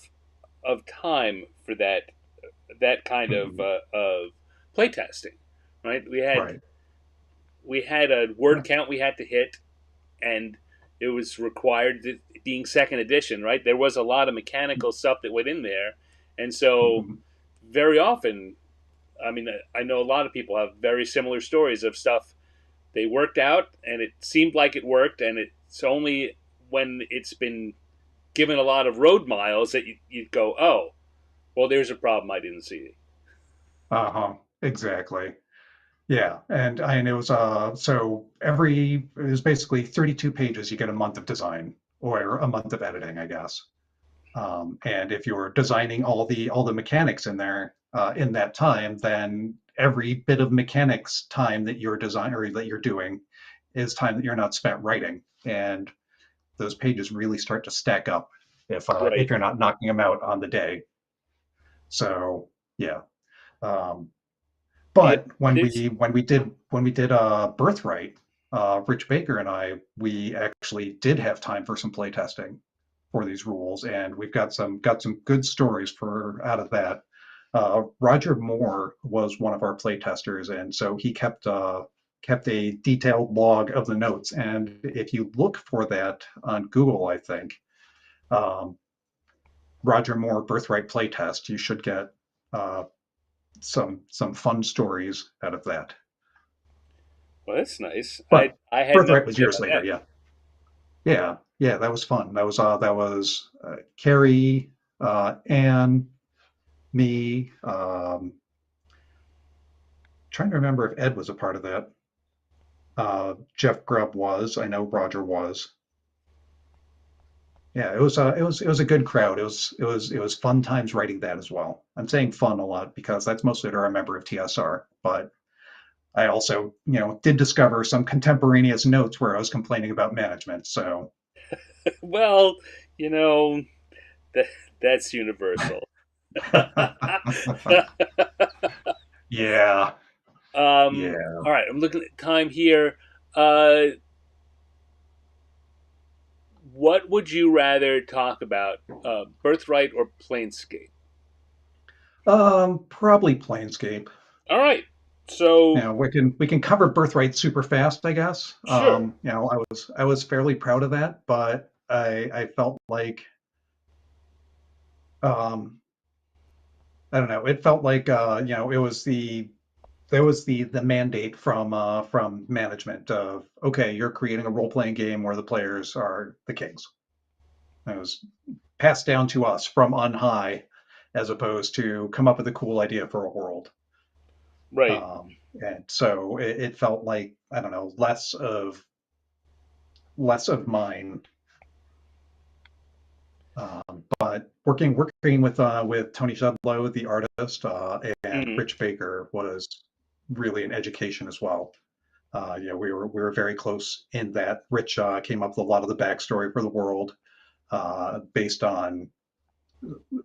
time for that kind of playtesting, right? Right. We had a word Yeah. count we had to hit, and it was required that being second edition, right? There was a lot of mechanical stuff that went in there, and so Mhm. very often, I mean, I know a lot of people have very similar stories of stuff they worked out, and it seemed like it worked, and it's only when it's been given a lot of road miles that you go, oh, well, there's a problem I didn't see. Uh-huh. Exactly. Yeah, and it was so it was basically 32 pages. You get a month of design or a month of editing, I guess. And if you're designing all the mechanics in there in that time, then every bit of mechanics time that you're designing or that you're doing is time that you're not spent writing, and those pages really start to stack up if Right. you're not knocking them out on the day. So yeah. Um, Yeah. But There's when we did Birthright, Rich Baker and I, we actually did have time for some play testing for these rules, and we've got some good stories for out of that. Roger Moore was one of our play testers, and so he kept a detailed log of the notes. And if you look for that on Google, I think um, Roger Moore Birthright playtest, you should get uh, some fun stories out of that. well, that's nice. I But I had no Birthright was idea years about later. that. Yeah, yeah, that was fun. That was Carrie, Anne, me. Trying to remember if Ed was a part of that. Jeff Grubb was. I know Roger was. Yeah, it was a good crowd. It was fun times writing that as well. I'm saying fun a lot because that's mostly to remember of TSR, but I also, did discover some contemporaneous notes where I was complaining about management. So, Well, you know that that's universal. yeah, um, yeah. all right, I'm looking at time here. Uh, what would you rather talk about, Birthright or Planescape? Probably Planescape. All right, so Now we can cover Birthright super fast, I guess. sure. I was fairly proud of that, but I felt like um, I don't know. It felt like it was there was the mandate from management of, okay, you're creating a role playing game where the players are the kings. It was passed down to us from on high, as opposed to come up with a cool idea for a world. Right. And so it felt like, I don't know, less of mine. But working with Tony Shudlow, the artist, and Mm-hmm. Rich Baker was really an education as well. We were very close in that Rich came up with a lot of the backstory for the world based on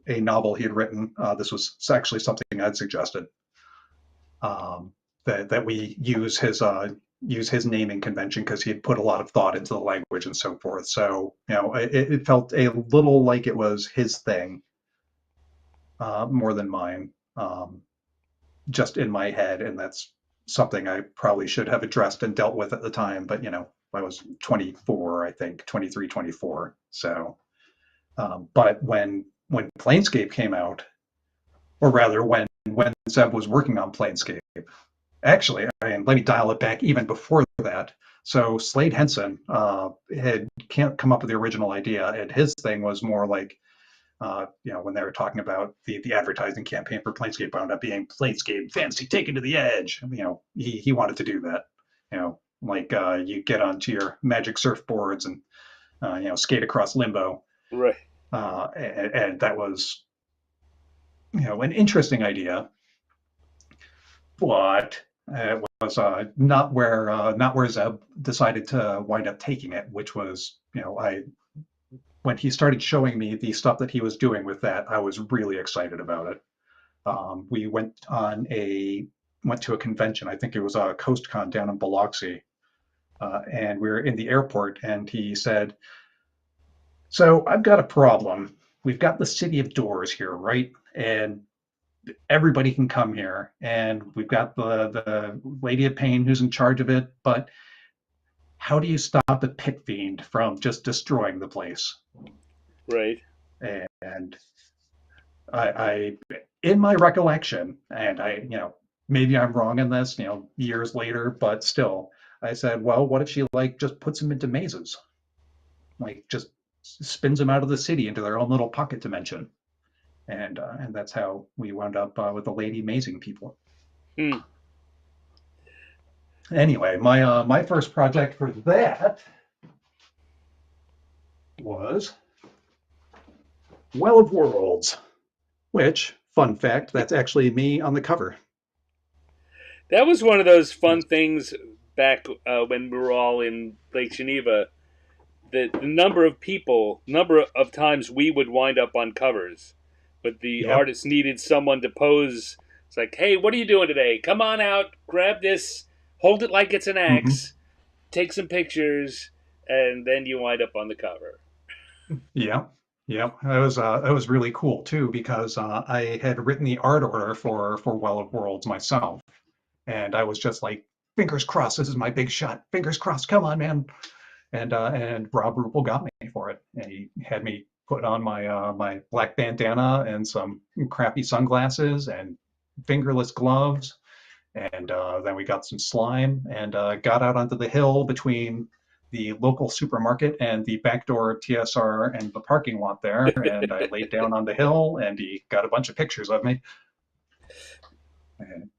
a novel he had written. This was actually something I'd suggested, um, that we use his naming convention because he had put a lot of thought into the language and so forth. So it felt a little like it was his thing more than mine, just in my head, and that's something I probably should have addressed and dealt with at the time. But I was 24, I think, 23, 24. So, but when Planescape came out, or rather when Zeb was working on Planescape, actually, I mean, let me dial it back even before that. So Slade Henson had can't come up with the original idea, and his thing was more like, when they were talking about the advertising campaign for Planescape wound up being Planescape Fantasy Taken to the Edge. He wanted to do that. Like you get onto your magic surfboards and skate across limbo. Right. And that was an interesting idea, but it was not where Zeb decided to wind up taking it, which was I when he started showing me the stuff that he was doing with that, I was really excited about it. We went to a convention. I think it was a CoastCon down in Biloxi, and we were in the airport, and he said, "So I've got a problem. We've got the City of Doors here, right? And everybody can come here, and we've got the Lady of Pain who's in charge of it. But how do you stop the Pit Fiend from just destroying the place?" Right. And I in my recollection, and maybe I'm wrong in this, years later, but still, I said, well, what if she like just puts them into mazes, like just spins them out of the city into their own little pocket dimension, and that's how we wound up with the lady mazing people. Hmm. Anyway, my first project for that was Well of Worlds, which, fun fact, that's actually me on the cover. That was one of those fun things back when we were all in Lake Geneva. The number of times we would wind up on covers, but the Yep. artist needed someone to pose. It's like, hey, what are you doing today? Come on out, grab this, hold it like it's an Hmm. axe, take some pictures, and then you wind up on the cover. Yeah, yeah, that was really cool too because I had written the art order for Well of Worlds myself, and I was just like, fingers crossed, this is my big shot. Fingers crossed, come on, man. And Rob Rupel got me for it, and he had me put on my black bandana and some crappy sunglasses and fingerless gloves, and then we got some slime and got out onto the hill between the local supermarket and the back door of TSR and the parking lot there. And I laid down on the hill, and he got a bunch of pictures of me. And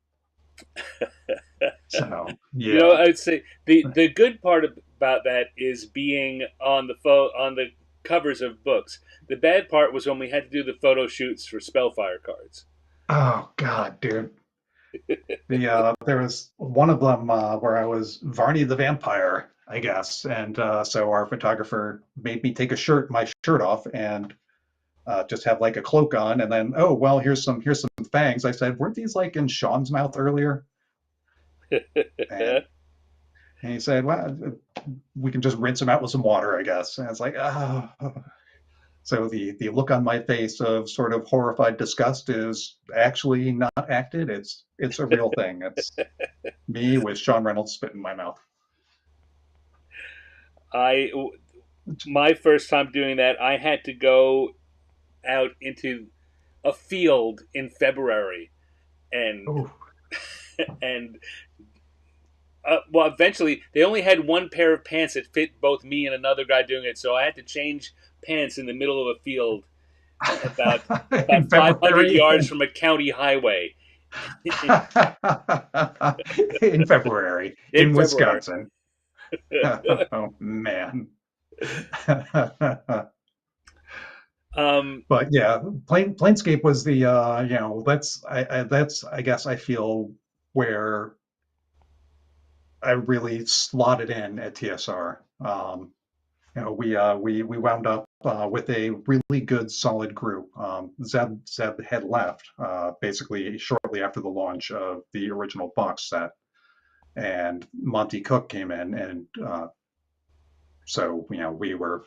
so, yeah. I'd say the good part about that is being on on the covers of books. The bad part was when we had to do the photo shoots for Spellfire cards. Oh God, dude. There was one of them where I was Varney the vampire, I guess, and so our photographer made me take my shirt off and just have like a cloak on, and then, oh well, here's some fangs. I said, weren't these like in Sean's mouth earlier? And, and he said, well, we can just rinse them out with some water, I guess. And it's like, oh. So the look on my face of sort of horrified disgust is actually not acted. It's a real thing. It's me with Sean Reynolds spit in my mouth. I my first time doing that, I had to go out into a field in February, and Oh, and well, eventually they only had one pair of pants that fit both me and another guy doing it, so I had to change pants in the middle of a field about in 500 February. yards from a county highway In February in in February. Wisconsin. Oh man. um, But yeah, Planescape was the that's I guess I feel where I really slotted in at TSR. We wound up with a really good solid group. Zeb had left basically shortly after the launch of the original box set, and Monty Cook came in, and so we were,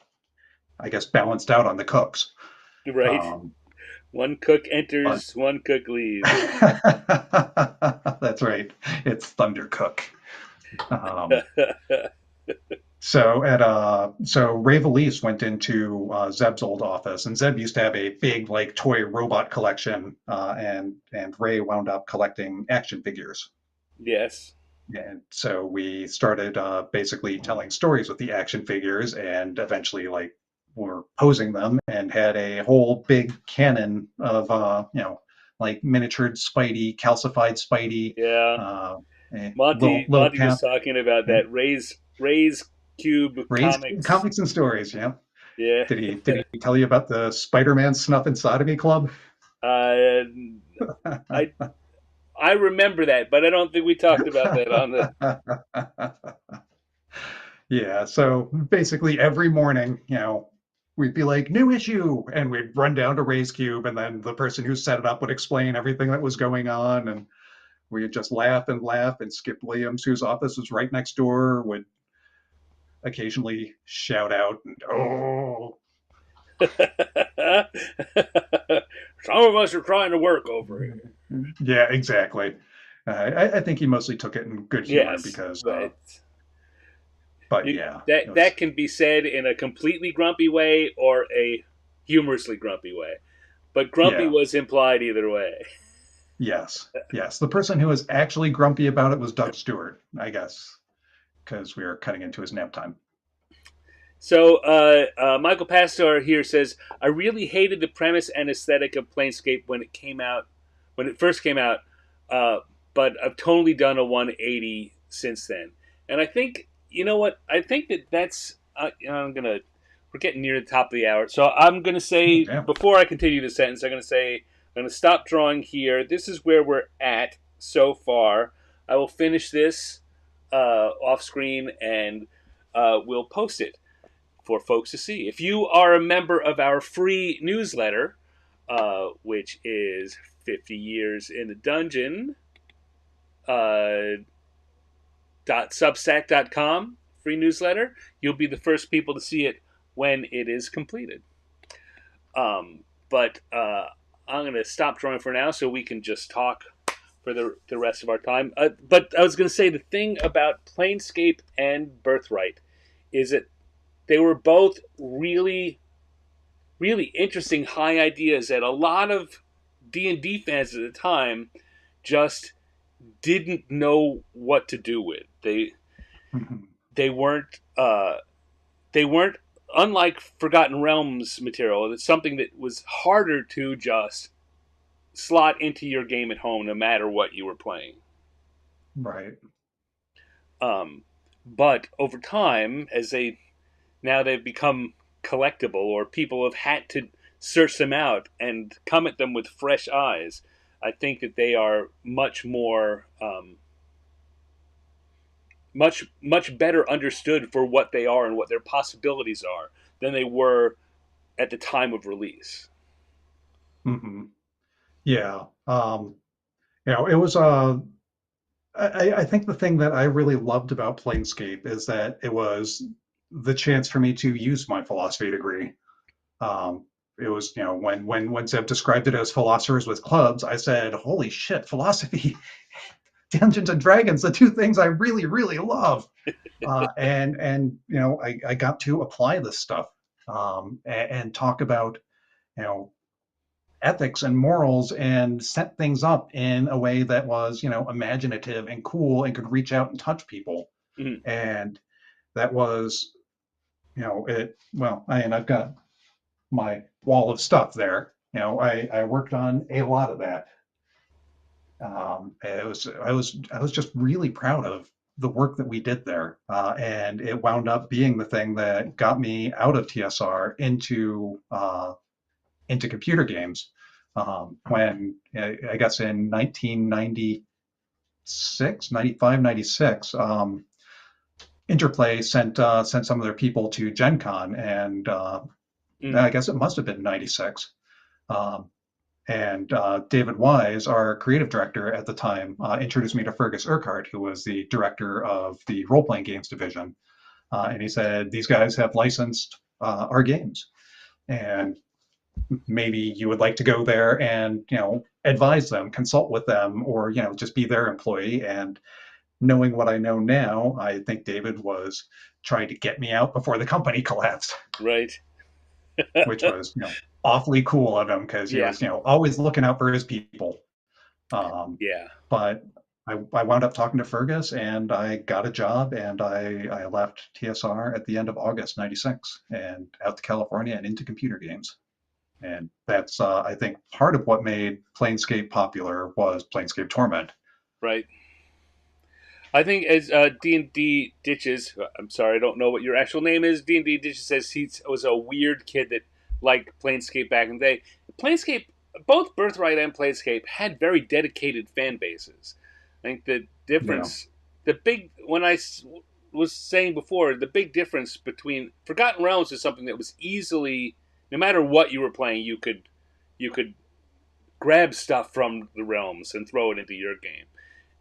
I guess, balanced out on the cooks. right. Um, One cook But enters, one cook leaves. that's right. It's Thundercook. Um, so Ray Valise went into Zeb's old office, and Zeb used to have a big like toy robot collection, and Ray wound up collecting action figures. Yes. And so we started basically telling stories with the action figures, and eventually like were posing them, and had a whole big cannon of like miniatured Spidey, calcified Spidey, Yeah. uh, Monty little Monty was cap, talking about yeah. that Ray's Cube Raised comics. comics and stories. Yeah. Yeah. Did he tell you about the Spider-Man Snuff and Sodomy Club? Uh, I I remember that, but I don't think we talked about that on the. Yeah, so basically every morning, we'd be like, new issue, and we'd run down to Ray's Cube, and then the person who set it up would explain everything that was going on, and we'd just laugh, and Skip Williams, whose office was right next door, would occasionally shout out, and, oh, Some of us are trying to work over here. yeah, exactly. I think he mostly took it in good humor Yes, because, but but yeah, it that was, can be said in a completely grumpy way or a humorously grumpy way. But grumpy yeah, was implied either way. yes. The person who was actually grumpy about it was Doug Stewart, I guess, because we were cutting into his nap time. So Michael Pastor here says, I really hated the premise and aesthetic of Planescape when it first came out, uh, but I've totally done a 180 since then. And I think, you know what? I think that's, we're getting near the top of the hour. So I'm going to say, Yeah. before I continue the sentence, I'm going to stop drawing here. This is where we're at so far. I will finish this off screen and we'll post it for folks to see. If you are a member of our free newsletter, which is 50 Years in the Dungeon, uh, .substack.com, free newsletter, you'll be the first people to see it when it is completed. But I'm going to stop drawing for now so we can just talk for the rest of our time. But I was going to say the thing about Planescape and Birthright is that they were both really, really interesting high ideas that a lot of D&D fans at the time just didn't know what to do with. Mhm. They weren't they weren't unlike Forgotten Realms material. It's something that was harder to just slot into your game at home, no matter what you were playing. Right. Um, but over time, as they've become collectible, or people have had to search them out and come at them with fresh eyes. I think that they are much more, much better understood for what they are and what their possibilities are than they were at the time of release. hmm Yeah. It was I think the thing that I really loved about Planescape is that it was the chance for me to use my philosophy degree. It was, when Zeb described it as philosophers with clubs, I said, "Holy shit, philosophy, Dungeons and Dragons, the two things I really, really love." And I got to apply this stuff, and talk about you know ethics and morals, and set things up in a way that was imaginative and cool and could reach out and touch people. Mhm. And that was it. Well, I've got my wall of stuff there. I worked on a lot of that. I was just really proud of the work that we did there, and it wound up being the thing that got me out of TSR into computer games, when I guess in 1996, 95, 96, Interplay sent some of their people to Gen Con, and Mm. I guess it must have been 96. Um, and David Wise, our creative director at the time, introduced me to Fergus Urquhart, who was the director of the role playing games division. And he said, "These guys have licensed our games." And maybe you would like to go there and, advise them, consult with them, or, just be their employee. And knowing what I know now, I think David was trying to get me out before the company collapsed, Right. which was, awfully cool of him because he Yeah. was, always looking out for his people. Um, Yeah. but I wound up talking to Fergus and I got a job and I left TSR at the end of August '96 and out to California and into computer games. And that's, I think, part of what made Planescape popular was Planescape Torment. Right. I think as D&D Ditches, I'm sorry, I don't know what your actual name is. D&D Ditches says he was a weird kid that liked Planescape back in the day. Planescape, both Birthright and Planescape had very dedicated fan bases. I think the Yeah. difference, the big, when was saying before, the big difference between Forgotten Realms is something that was easily, no matter what you were playing, you could grab stuff from the realms and throw it into your game.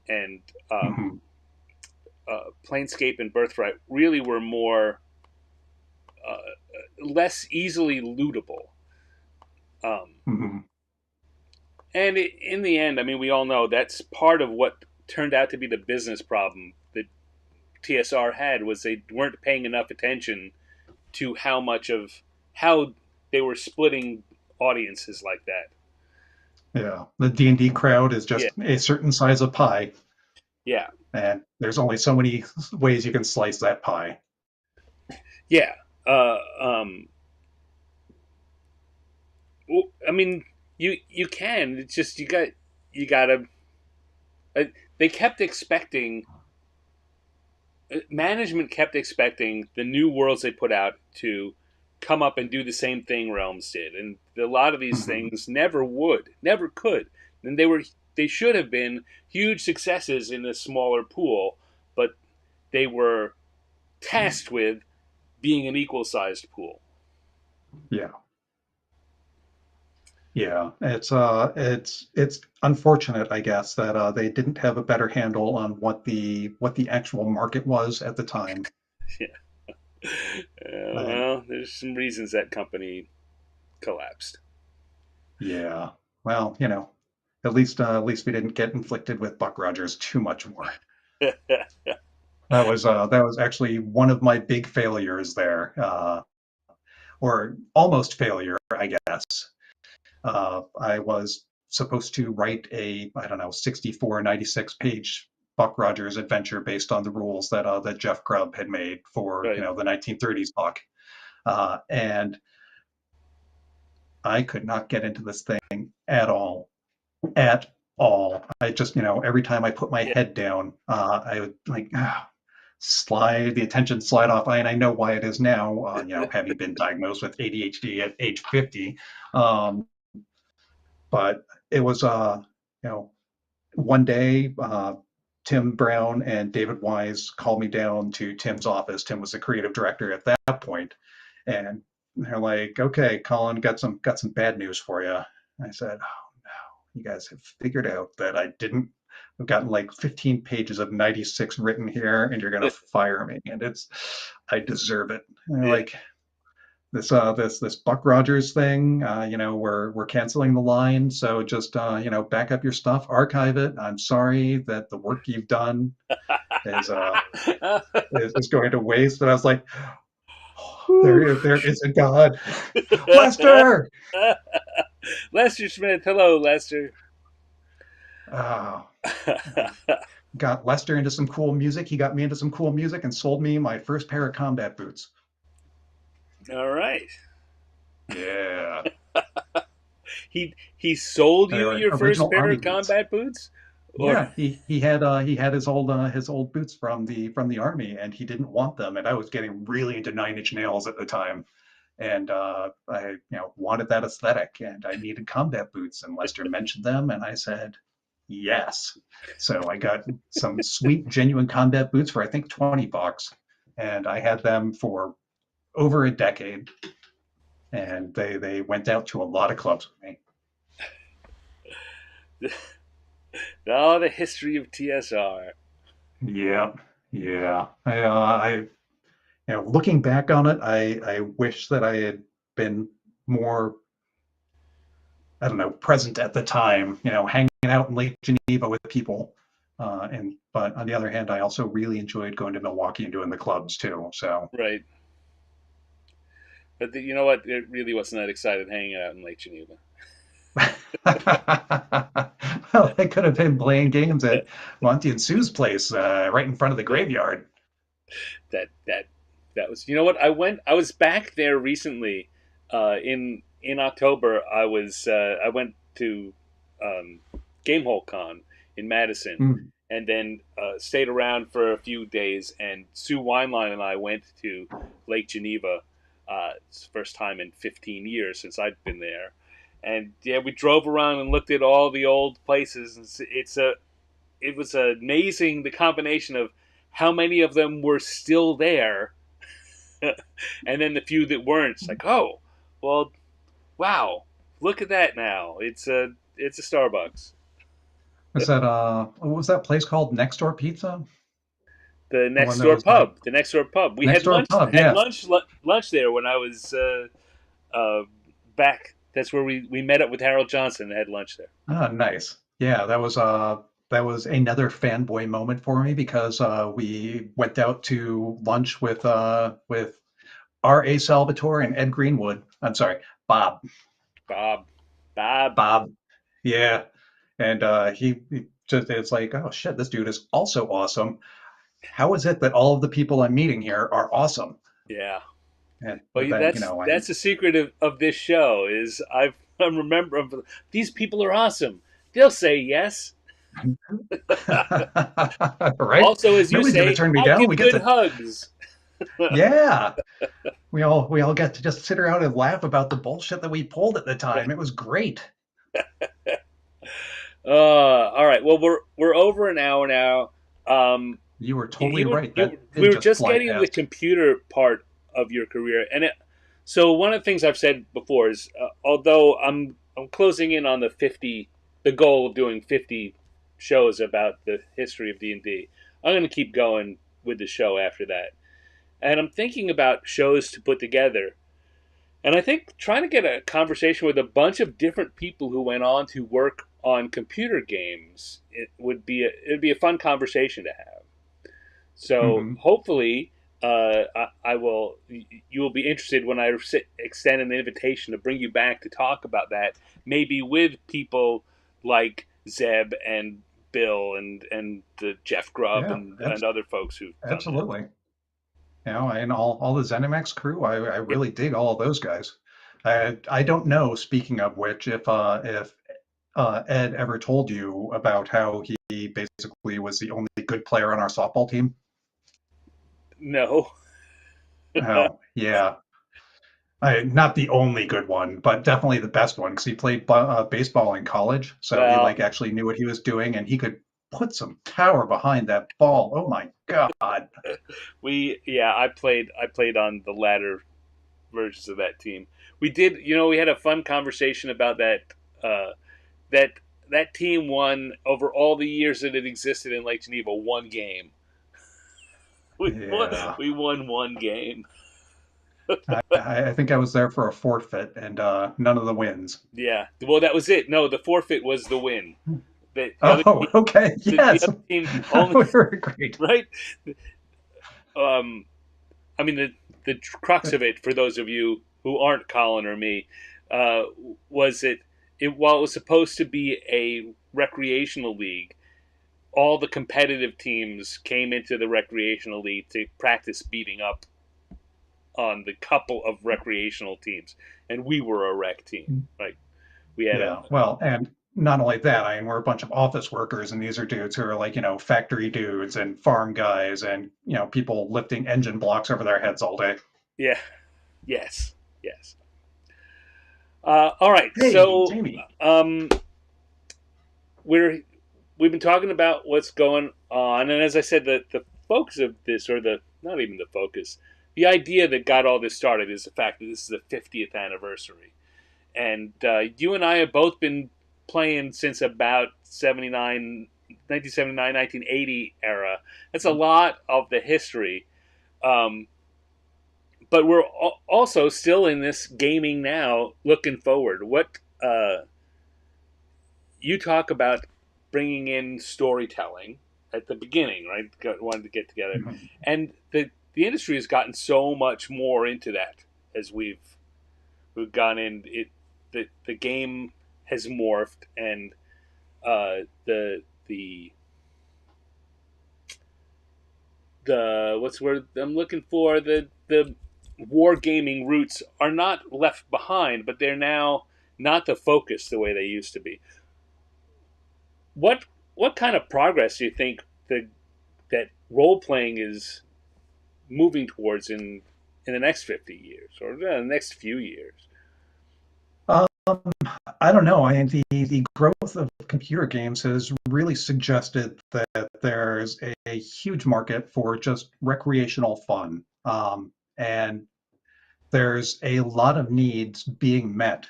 And Hmm. Planescape and Birthright really were more less easily lootable. Um, Hmm. and in the end, I mean, we all know that's part of what turned out to be the business problem that TSR had was they weren't paying enough attention to how they were splitting audiences like that. Yeah. The D&D crowd is Yeah, just a certain size of pie, yeah, and there's only so many ways you can slice that pie. yeah. Uh, um, I mean, you can. It's just you gotta. Uh, they kept expecting management kept expecting the new worlds they put out to come up and do the same thing Realms did, and a lot of these Hmm. things never could. And they should have been huge successes in a smaller pool, but they were tasked with being an equal-sized pool. Yeah. Yeah, it's unfortunate, I guess, that they didn't have a better handle on what the actual market was at the time. Yeah. And Well, there's some reasons that company collapsed. yeah, well, at least we didn't get inflicted with Buck Rogers too much more. That was actually one of my big failures there, or almost failure, I guess. I was supposed to write a, I don't know, 64, 96 page Buck Rogers adventure based on the rules that Jeff Grubb had made for, Right. the 1930s Buck. And I could not get into this thing at all, at all. I just, every time I put my Yeah. head down, I would like slide the attention slide off. I know why it is now, having been diagnosed with ADHD at age 50. Um, but it was, one day, Tim Brown and David Wise called me down to Tim's office. Tim was the creative director at that point, and they're like, "Okay, Colin, got some bad news for you." I said, "Oh no, you guys have figured out that I didn't. I've gotten like 15 pages of 96 written here, and you're gonna fire me, and I deserve it." And they're Yeah. like, this Buck Rogers thing, we're canceling the line, so just back up your stuff, archive it. I'm sorry that the work you've done is is going to waste. And I was like, oh, there is a God. Lester. Lester Smith. Hello, Lester. Oh, got Lester into some cool music. He got me into some cool music and sold me my first pair of combat boots. All right. Yeah, He sold they you were your first original pair army of boots. combat boots, or Yeah, he had his old boots from the army, and he didn't want them. And I was getting really into Nine Inch Nails at the time, and I wanted that aesthetic, and I needed combat boots. And Lester mentioned them, and I said yes. So I got some sweet, genuine combat boots for I think $20, and I had them for over a decade, and they went out to a lot of clubs with me. oh, the history of TSR. Yeah, yeah. Looking back on it, I wish that I had been more. I don't know, present at the time, hanging out in Lake Geneva with people. But on the other hand, I also really enjoyed going to Milwaukee and doing the clubs too. So, Right. But you know what? It really wasn't that excited hanging out in Lake Geneva. well, I could have been playing games at Monty and Sue's place, right in front of the Yeah. graveyard. that that that was, you know what, I was back there recently, in October. I went to Gamehole Con in Madison, Mm. and then stayed around for a few days, and Sue Wineline and I went to Lake Geneva. It's the first time in 15 years since I'd been there, and yeah, we drove around and looked at all the old places, and it was amazing, the combination of how many of them were still there, and then the few that weren't. It's like, oh, well, wow, look at that now. It's a Starbucks. Is that what was that place called? Next Door Pizza? The The one next that door was like pub. The next door pub. We Next had Door lunch. Pub? Had Yeah. lunch there when I was back. That's where we met up with Harold Johnson and had lunch there. Ah, nice. Yeah, that was another fanboy moment for me because we went out to lunch with R.A. Salvatore and Ed Greenwood. I'm sorry, Bob. Bob, Bob. Bob. Yeah. And he just it's like, oh shit, this dude is also awesome. How is it that all of the people I'm meeting here are awesome? Yeah. And Well, but then, I that's the secret of this show is I remember these people are awesome. They'll say yes. right? Also, as you Nobody's gonna say, turn me I'll down. give We get good to hugs. Yeah. We all get to just sit around and laugh about the bullshit that we pulled at the time. It was great. All right. Well, we're over an hour now. Um, You were totally right. That we did were just just fly getting the past. computer part of your career, and so one of the things I've said before is, although I'm closing in on the goal of doing 50 shows about the history of D&D. I'm going to keep going with the show after that, and I'm thinking about shows to put together. And I think trying to get a conversation with a bunch of different people who went on to work on computer games, it'd be a fun conversation to have. So Hmm. hopefully, I will. You will be interested when I extend an invitation to bring you back to talk about that. Maybe with people like Zeb and Bill and Jeff Grubb Yeah, and other folks who've done that. absolutely. And all the ZeniMax crew, I Yeah. really dig all of those guys. I don't know, speaking of which, if Ed ever told you about how he basically was the only good player on our softball team. No. Oh, yeah. Not the only good one, but definitely the best one because he played baseball in college, so he Well, like actually knew what he was doing, and he could put some power behind that ball. Oh my God! I played on the latter versions of that team. We did, we had a fun conversation about that. That that team won over all the years that it existed in Lake Geneva one game. Yeah, We won one game. I think I was there for a forfeit and none of the wins. Yeah. Well, that was it. No, the forfeit was the win. Oh, okay, The yes, other team only we were great. right. Um, I mean the crux of it for those of you who aren't Colin or me, uh, was it while it was supposed to be a recreational league, all the competitive teams came into the recreational league to practice beating up on the couple of recreational teams, and we were a rec team. Like we had a Yeah, well, and not only that, I mean, we're a bunch of office workers, and these are dudes who are like, factory dudes and farm guys and, people lifting engine blocks over their heads all day. yeah, yes, yes. All right, Hey, so Jamie. um, we're we've been talking about what's going on, and as I said, the focus of this, or the not even the focus, the idea that got all this started is the fact that this is the 50th anniversary, and you and I have both been playing since about 1979, 1980 era. That's a lot of the history, um, but we're also still in this gaming now, looking forward. you talk about bringing in storytelling at the beginning, right? Wanted to get together, Mhm. and the industry has gotten so much more into that as we've gone in. The game has morphed, and the what's the word I'm looking for, the wargaming roots are not left behind, but they're now not the focus the way they used to be. What what kind of progress do you think that role playing is moving towards in the next 50 years or the next few years? Um, I don't know. I mean, the growth of computer games has really suggested that there's a huge market for just recreational fun. And there's a lot of needs being met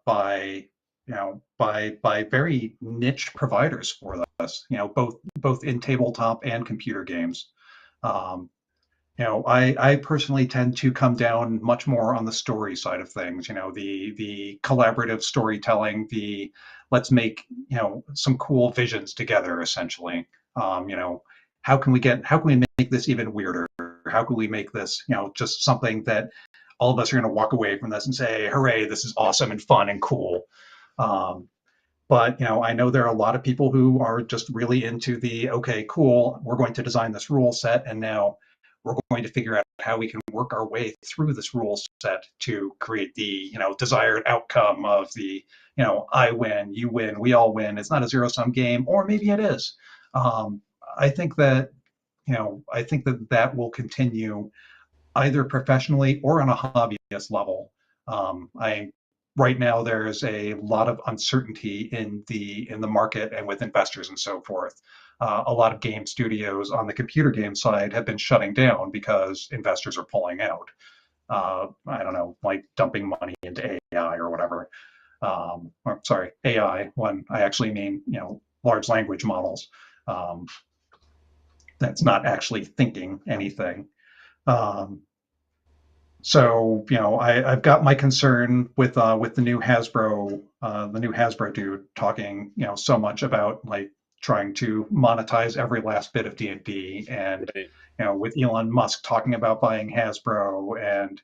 by by very niche providers for this. Both in tabletop and computer games. Um, I personally tend to come down much more on the story side of things. The collaborative storytelling, the let's make some cool visions together. Essentially, how can we make this even weirder? How can we make this just something that all of us are going to walk away from this and say, "Hooray! This is awesome and fun and cool." Um, but I know there are a lot of people who are just really into the okay, cool. We're going to design this rule set, and now we're going to figure out how we can work our way through this rule set to create the desired outcome of the I win, you win, we all win. It's not a zero sum game, or maybe it is. Um, I think that I think that that will continue either professionally or on a hobbyist level. I Right now there's a lot of uncertainty in the market and with investors and so forth. A lot of game studios on the computer game side have been shutting down because investors are pulling out. I don't know, like dumping money into AI or whatever. Or sorry, AI when I actually mean large language models. Um, that's not actually thinking anything. Um, So, I've got my concern with the new Hasbro dude talking, so much about like trying to monetize every last bit of D&D, and Right. with Elon Musk talking about buying Hasbro, and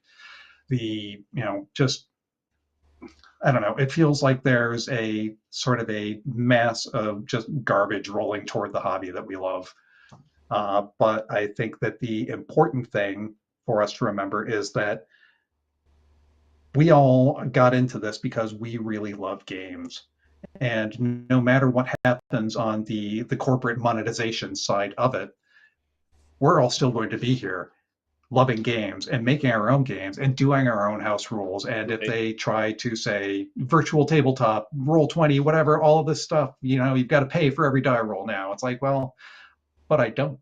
just I don't know. It feels like there's a sort of a mass of just garbage rolling toward the hobby that we love. But I think that the important thing for us to remember is that we all got into this because we really love games. And no matter what happens on the corporate monetization side of it, we're all still going to be here loving games and making our own games and doing our own house rules. And if Right. they try to say virtual tabletop, roll 20, whatever, all of this stuff, you've got to pay for every die roll now. It's like, well, but I don't.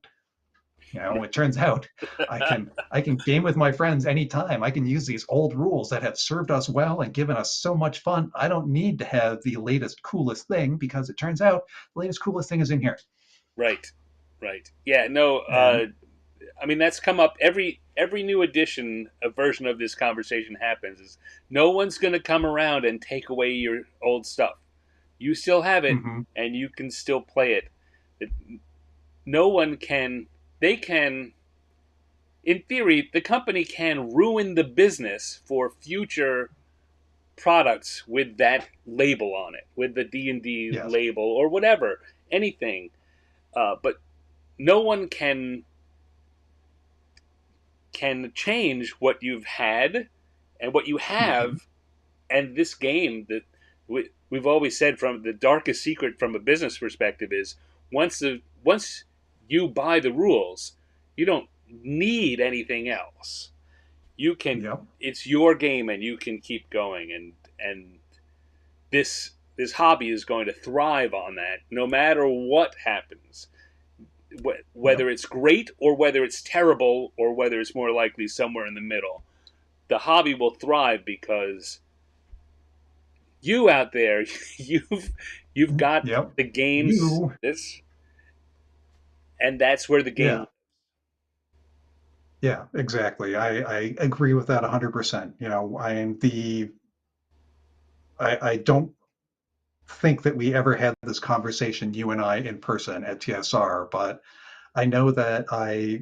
It turns out I can game with my friends anytime. I can use these old rules that have served us well and given us so much fun. I don't need to have the latest coolest thing because it turns out the latest coolest thing is in here. Right. Right. Yeah. No. And I mean, that's come up every new edition, a version of this conversation happens. Is no one's going to come around and take away your old stuff. You still have it, mhm, and you can still play it. It no one can. They can. In theory, the company can ruin the business for future products with that label on it, with the D&D yes, label or whatever, anything. But no one can change what you've had and what you mhm, have. And this game that we've always said, from the darkest secret from a business perspective, is once you buy the rules, you don't need anything else. You can yep, It's your game and you can keep going, and this hobby is going to thrive on that no matter what happens, yep, whether it's great or whether it's terrible or whether it's more likely somewhere in the middle. The hobby will thrive because you out there, you've got yep. the games, You, this, and that's where the game. yeah, yeah, exactly. I agree with that 100%. I am the I don't think that we ever had this conversation, you and I, in person at TSR, but I know that I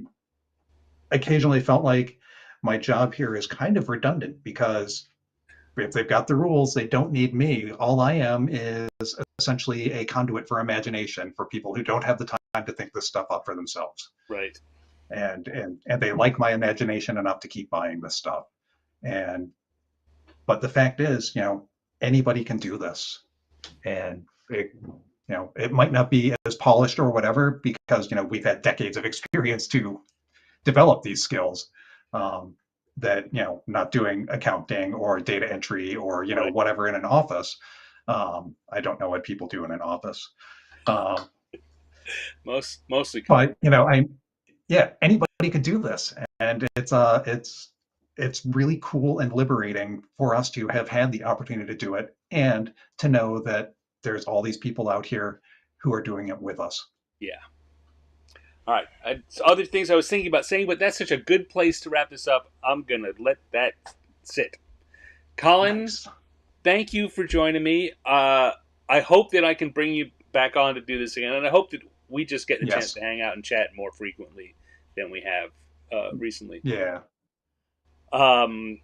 occasionally felt like my job here is kind of redundant because if they've got the rules, they don't need me. All I am is essentially a conduit for imagination for people who don't have the time to think this stuff up for themselves. Right. And they like my imagination enough to keep buying this stuff. And but the fact is, anybody can do this, and it might not be as polished or whatever because we've had decades of experience to develop these skills. That not doing accounting or data entry or Right. whatever in an office. I don't know what people do in an office. Um, Mostly but anybody could do this, and it's really cool and liberating for us to have had the opportunity to do it and to know that there's all these people out here who are doing it with us. yeah. All right. Other things I was thinking about saying, but that's such a good place to wrap this up. I'm gonna let that sit. Colin, Nice. thank you for joining me. I hope that I can bring you back on to do this again, and I hope that we just get the chance Yes. to hang out and chat more frequently than we have recently. Yeah. Um,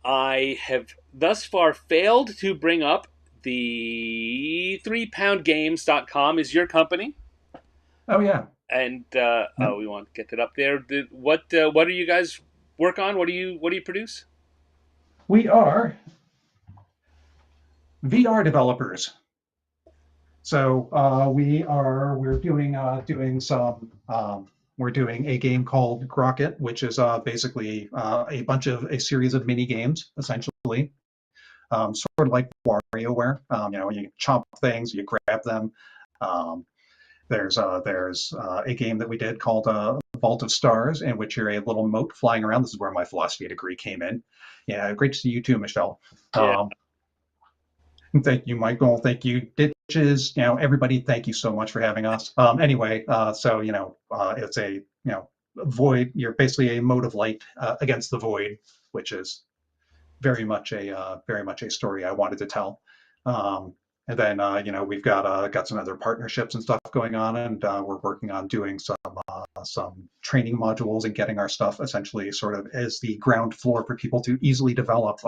I have thus far failed to bring up the 3poundgames.com is your company, Oh yeah. and Yep. we want to get that up there. What do you guys work on? What do you produce? We are VR developers. So we're doing a game called Crockett, which is basically a series of mini games, essentially, sort of like WarioWare. You chomp things, you grab them. Um, there's a game that we did called Vault of Stars, in which you're a little moat flying around. This is where my philosophy degree came in. Yeah, great to see you too, Michelle. Yeah. Um, Thank you, Michael. Thank you, Ditches. Everybody, thank you so much for having us. Anyway, so it's a void. You're basically a mode of light against the void, which is very much a story I wanted to tell. And then we've got some other partnerships and stuff going on, and we're working on doing some training modules and getting our stuff essentially sort of as the ground floor for people to easily develop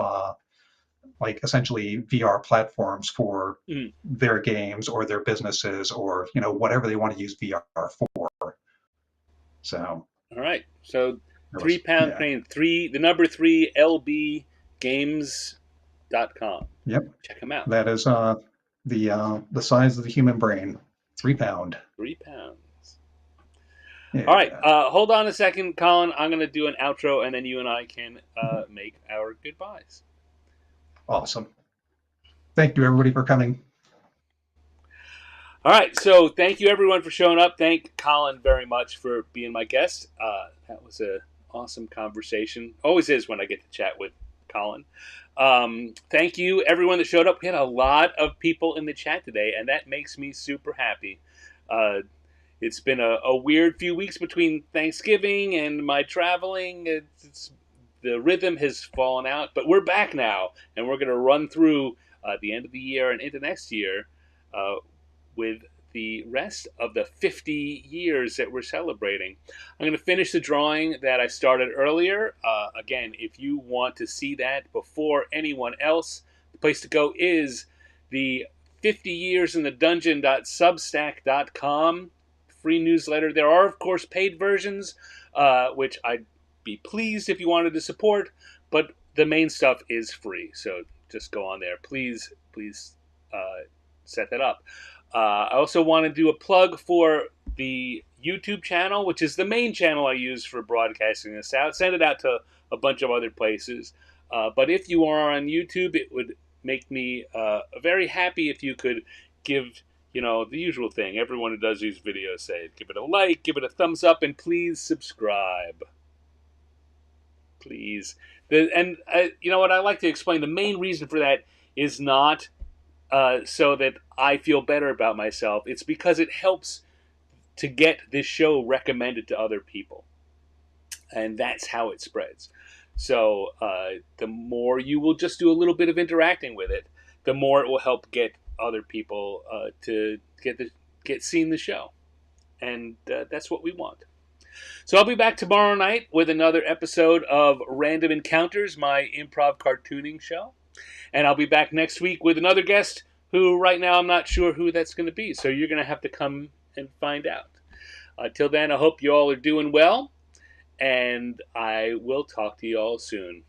like essentially VR platforms for Mm. their games or their businesses or whatever they want to use VR for. So All right. So there three was pound yeah. crane three the number three lbgames.com. Yep. Check them out. That is the size of the human brain, 3 pound. 3 pounds. All right. Yeah. Hold on a second, Colin. I'm going to do an outro, and then you and I can make our goodbyes. Awesome. Thank you everybody for coming. All right. So thank you everyone for showing up. Thank Colin very much for being my guest. That was an awesome conversation. Always is when I get to chat with Colin. Thank you everyone that showed up. We had a lot of people in the chat today, and that makes me super happy. It's been a weird few weeks between Thanksgiving and my traveling. The rhythm has fallen out, but we're back now, and we're going to run through the end of the year and into next year with the rest of the 50 years that we're celebrating. I'm going to finish the drawing that I started earlier. Again, if you want to see that before anyone else, the place to go is the 50 years in the dungeon.substack.com free newsletter. There are, of course, paid versions, which I'd be pleased if you wanted to support, but the main stuff is free. So just go on there. Please set that up. I also want to do a plug for the YouTube channel, which is the main channel I use for broadcasting this out. Send it out to a bunch of other places. But if you are on YouTube, it would make me very happy if you could give, the usual thing. Everyone who does these videos say, give it a like, give it a thumbs up, and please subscribe. Please. And you know what? I like to explain the main reason for that is not so that I feel better about myself. It's because it helps to get this show recommended to other people. And that's how it spreads. So the more you will just do a little bit of interacting with it, the more it will help get other people to get seen the show, and that's what we want. So I'll be back tomorrow night with another episode of Random Encounters, my improv cartooning show, and I'll be back next week with another guest who right now I'm not sure who that's going to be. So you're going to have to come and find out. Till then, I hope you all are doing well, and I will talk to you all soon.